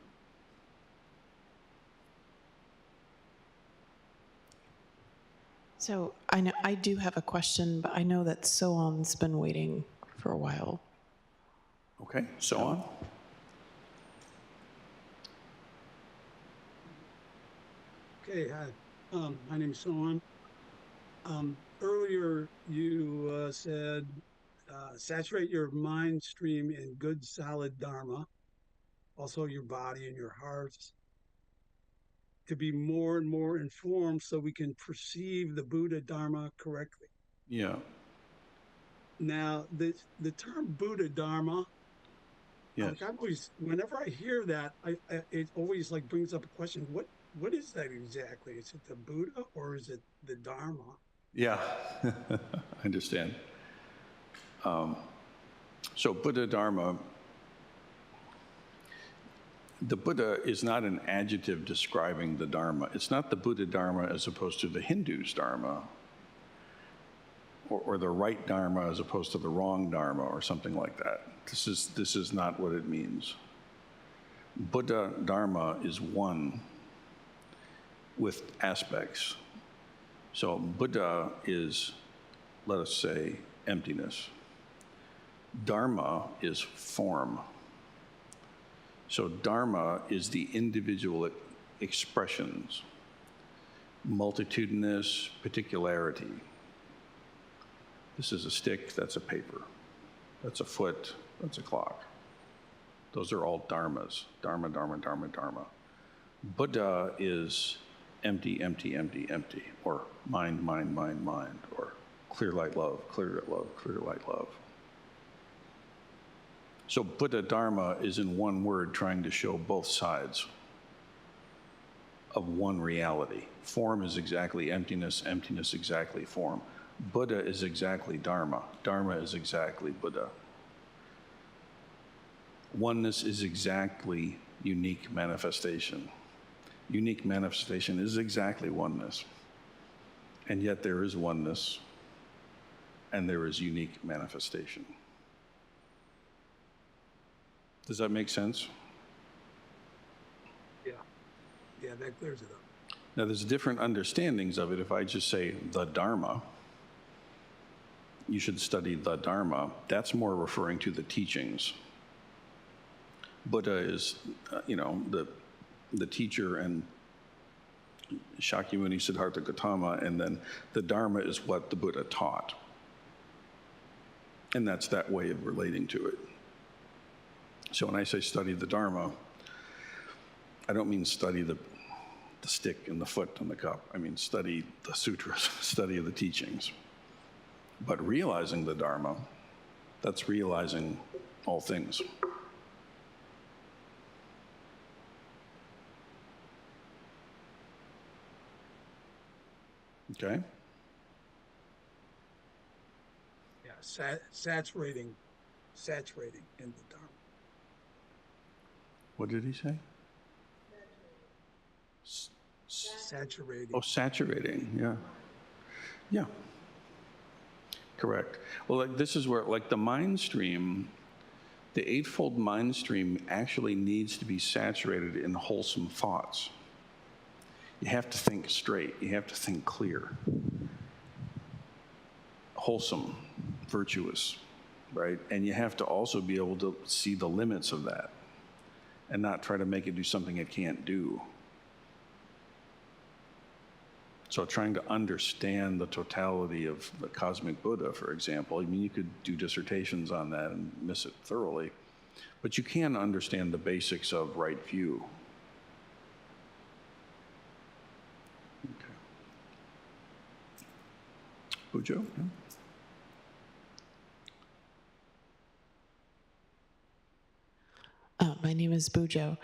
S8: So I know I do have a question, but I know that So-on's been waiting for a while.
S1: Okay, So-on.
S9: Okay, hi. My name is So-on. Earlier you said saturate your mind stream in good solid Dharma, also your body and your heart. to be more and more informed so we can perceive the Buddha Dharma correctly.
S1: Yeah.
S9: Now, the term Buddha Dharma,
S1: Yes.
S9: like I've always, whenever I hear that, it always like brings up a question. What is that exactly? Is it the Buddha or is it the Dharma?
S1: Yeah, I understand. So Buddha Dharma, the Buddha is not an adjective describing the Dharma. It's not the Buddha Dharma as opposed to the Hindu's Dharma, or the right Dharma as opposed to the wrong Dharma, or something like that. This is not what it means. Buddha Dharma is one with aspects. So Buddha is, let us say, emptiness. Dharma is form. So Dharma is the individual expressions, multitudinous particularity. This is a stick, that's a paper. That's a foot, that's a clock. Those are all dharmas. Dharma, dharma, dharma, dharma. Buddha is empty, empty, empty, empty, or mind, mind, mind, mind, or clear light love, clear love, clear light love. So Buddha Dharma is in one word trying to show both sides of one reality. Form is exactly emptiness, emptiness exactly form. Buddha is exactly Dharma. Dharma is exactly Buddha. Oneness is exactly unique manifestation. Unique manifestation is exactly oneness. And yet there is oneness, and there is unique manifestation. Does that make sense?
S9: Yeah, that clears it up.
S1: Now, there's different understandings of it. If I just say the Dharma, you should study the Dharma, that's more referring to the teachings. Buddha is, the teacher, and Shakyamuni, Siddhartha Gautama, and then the Dharma is what the Buddha taught. And that's that way of relating to it. So when I say study the Dharma, I don't mean study the stick and the foot and the cup. I mean study the sutras, study of the teachings. But realizing the Dharma, that's realizing all things. Okay?
S9: Yeah, saturating in the Dharma.
S1: What did he say?
S9: Saturating.
S1: Oh, saturating, yeah. Yeah. Correct. Well, this is where, the mind stream, the eightfold mind stream actually needs to be saturated in wholesome thoughts. You have to think straight. You have to think clear. Wholesome, virtuous, right? And you have to also be able to see the limits of that and not try to make it do something it can't do. So trying to understand the totality of the cosmic Buddha, for example, I mean, you could do dissertations on that and miss it thoroughly, but you can understand the basics of right view. Okay. Bujo? Yeah.
S8: My name is Bujo.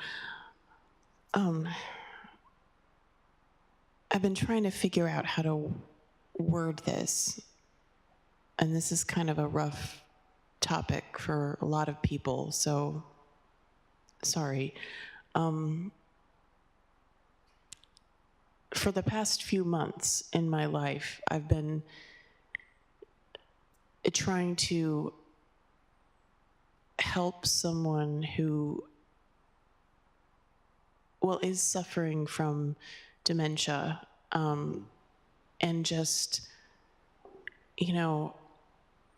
S8: I've been trying to figure out how to word this, and this is kind of a rough topic for a lot of people, so sorry. For the past few months in my life, I've been trying to help someone who, is suffering from dementia, and just,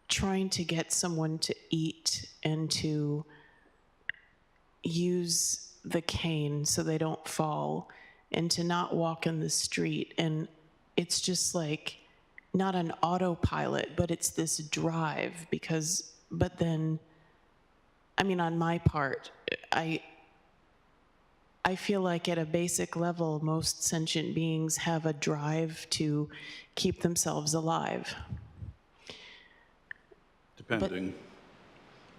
S8: trying to get someone to eat and to use the cane so they don't fall and to not walk in the street. And it's just like not an autopilot, but it's this drive but then, on my part, I feel like at a basic level, most sentient beings have a drive to keep themselves alive.
S1: Depending.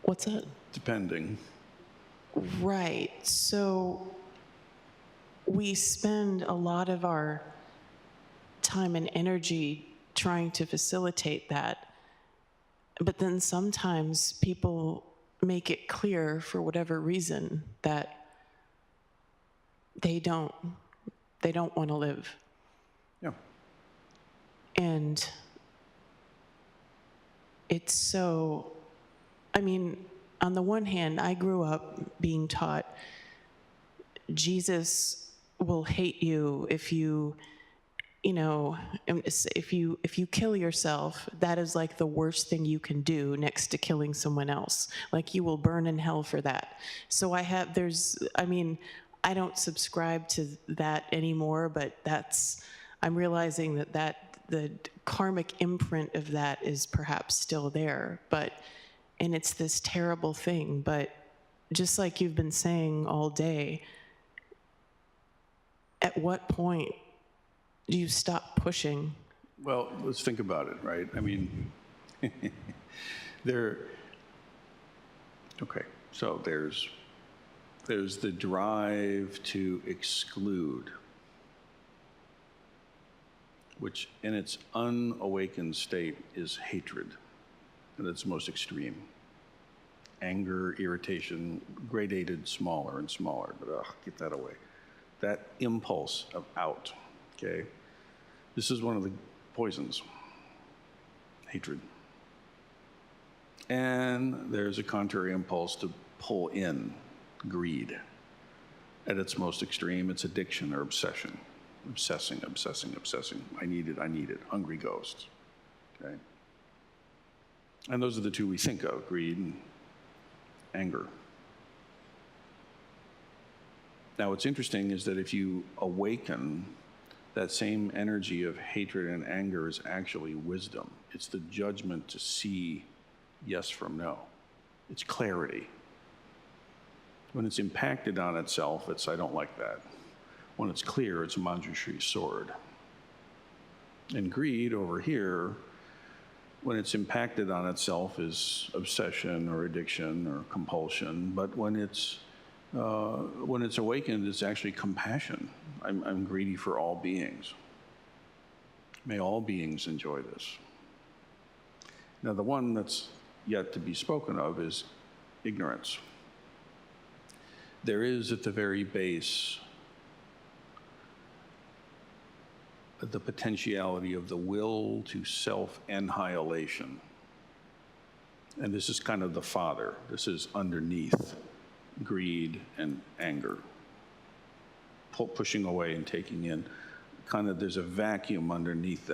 S8: What's that?
S1: Depending.
S8: Right. So we spend a lot of our time and energy trying to facilitate that. But then sometimes people make it clear, for whatever reason, that they don't want to live.
S1: Yeah.
S8: And it's so, I mean, on the one hand, I grew up being taught Jesus will hate you if you if you kill yourself. That is like the worst thing you can do next to killing someone else. Like, you will burn in hell for that. So I don't subscribe to that anymore, but I'm realizing that the karmic imprint of that is perhaps still there, and it's this terrible thing. But just like you've been saying all day, at what point do you stop pushing?
S1: Well, let's think about it, right? I mean, so there's the drive to exclude, which in its unawakened state is hatred at its most extreme. Anger, irritation, gradated smaller and smaller, but get that away. That impulse of out, okay? This is one of the poisons, hatred. And there's a contrary impulse to pull in, greed. At its most extreme, it's addiction or obsession. Obsessing. I need it. Hungry ghosts, okay? And those are the two we think of, greed and anger. Now, what's interesting is that if you awaken, that same energy of hatred and anger is actually wisdom. It's the judgment to see yes from no. It's clarity. When it's impacted on itself, it's I don't like that. When it's clear, it's a Manjushri sword. And greed over here, when it's impacted on itself, is obsession or addiction or compulsion. But when it's awakened, it's actually compassion. I'm greedy for all beings. May all beings enjoy this. Now, the one that's yet to be spoken of is ignorance. There is at the very base the potentiality of the will to self-annihilation. And this is kind of the father. This is underneath greed and anger, pushing away and taking in. Kind of there's a vacuum underneath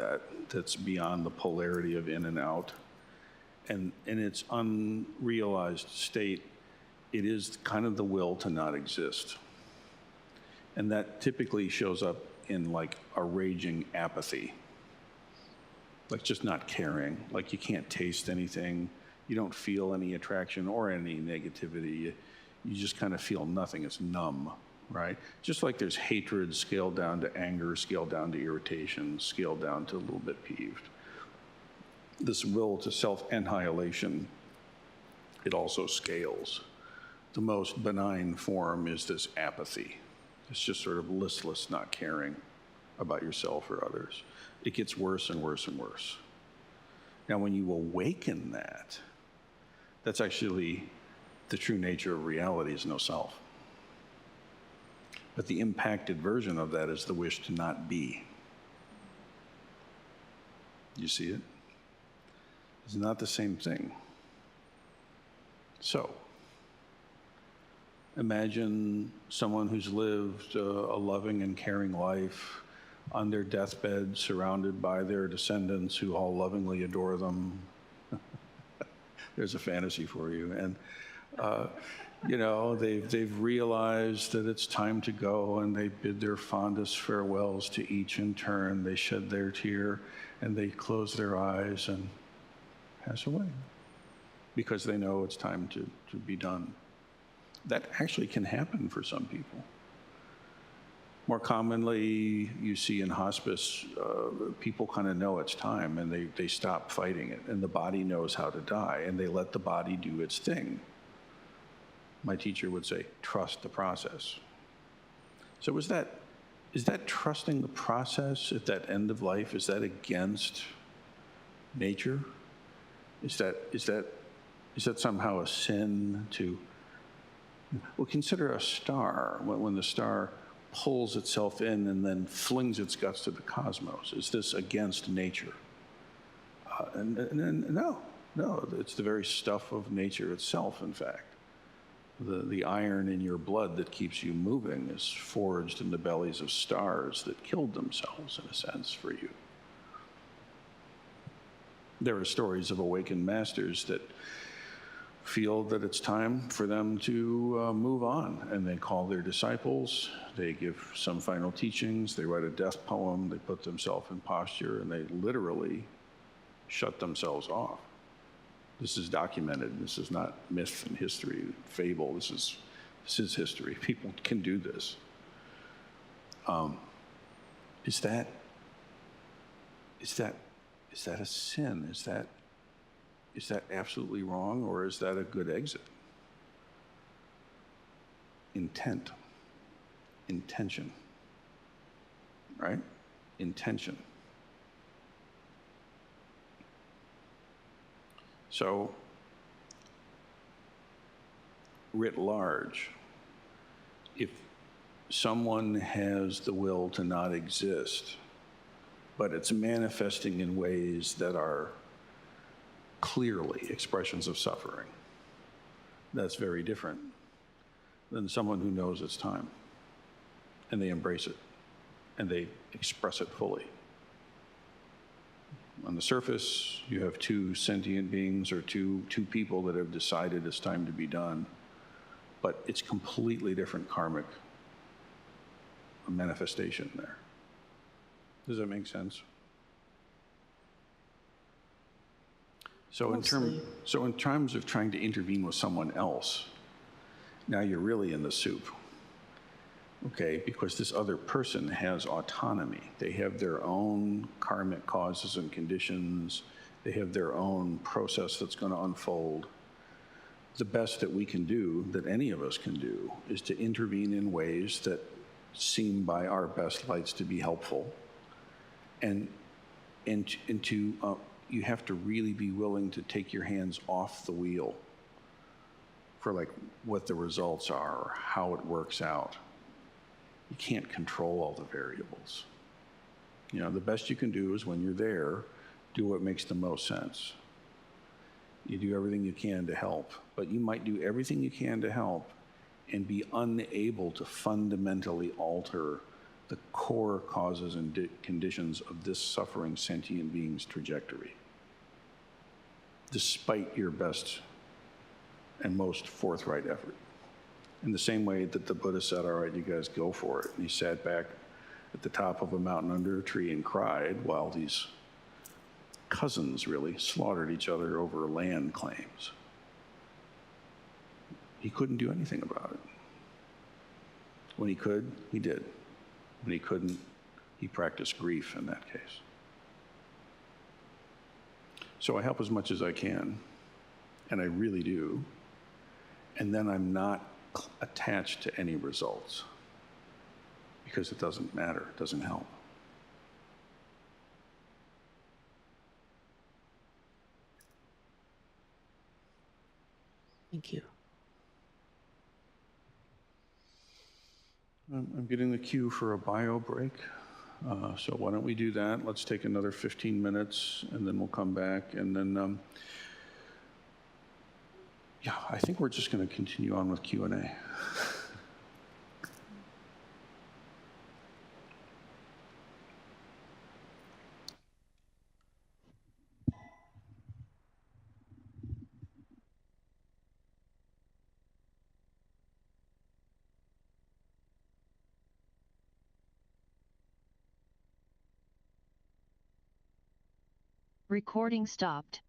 S1: that's beyond the polarity of in and out. And in its unrealized state, it is kind of the will to not exist. And that typically shows up in like a raging apathy, like just not caring, like you can't taste anything, you don't feel any attraction or any negativity, you just kind of feel nothing, it's numb, right? Just like there's hatred scaled down to anger, scaled down to irritation, scaled down to a little bit peeved. This will to self-annihilation, it also scales. The most benign form is this apathy. It's just sort of listless, not caring about yourself or others. It gets worse and worse and worse. Now, when you awaken that, that's actually the true nature of reality is no self. But the impacted version of that is the wish to not be. You see it? It's not the same thing. So, imagine someone who's lived a loving and caring life on their deathbed, surrounded by their descendants who all lovingly adore them. There's a fantasy for you. And, they've realized that it's time to go, and they bid their fondest farewells to each in turn. They shed their tear, and they close their eyes and pass away because they know it's time to be done. That actually can happen for some people. More commonly, you see in hospice, people kind of know it's time and they stop fighting it, and the body knows how to die, and they let the body do its thing. My teacher would say, trust the process. So is that trusting the process at that end of life? Is that against nature? Is that somehow a sin to, well, consider a star, when the star pulls itself in and then flings its guts to the cosmos. Is this against nature? No, it's the very stuff of nature itself, in fact. The iron in your blood that keeps you moving is forged in the bellies of stars that killed themselves, in a sense, for you. There are stories of awakened masters that feel that it's time for them to move on, and they call their disciples, they give some final teachings, they write a death poem, they put themselves in posture, and they literally shut themselves off. This is documented. This is not myth and history, fable. This is history. People can do this. Is that a sin? Is that absolutely wrong, or is that a good exit? Intention, right? Intention. So, writ large, if someone has the will to not exist, but it's manifesting in ways that are clearly expressions of suffering, that's very different than someone who knows it's time, and they embrace it, and they express it fully. On the surface, you have two sentient beings or two people that have decided it's time to be done, but it's completely different karmic manifestation there. Does that make sense? So in terms of trying to intervene with someone else, now you're really in the soup. Okay, because this other person has autonomy. They have their own karmic causes and conditions. They have their own process that's going to unfold. The best that we can do, that any of us can do, is to intervene in ways that seem by our best lights to be helpful. And you have to really be willing to take your hands off the wheel for like what the results are or how it works out. You can't control all the variables. You know, the best you can do is when you're there, do what makes the most sense. You do everything you can to help, but you might do everything you can to help and be unable to fundamentally alter the core causes and conditions of this suffering sentient being's trajectory, despite your best and most forthright effort. In the same way that the Buddha said, all right, you guys go for it. And he sat back at the top of a mountain under a tree and cried while these cousins really slaughtered each other over land claims. He couldn't do anything about it. When he could, he did. When he couldn't, he practiced grief in that case. So I help as much as I can, and I really do. And then I'm not attached to any results because it doesn't matter, it doesn't help.
S8: Thank you.
S1: I'm getting the cue for a bio break. So why don't we do that? Let's take another 15 minutes and then we'll come back. And then, yeah, I think we're just going to continue on with Q&A.
S10: Recording stopped.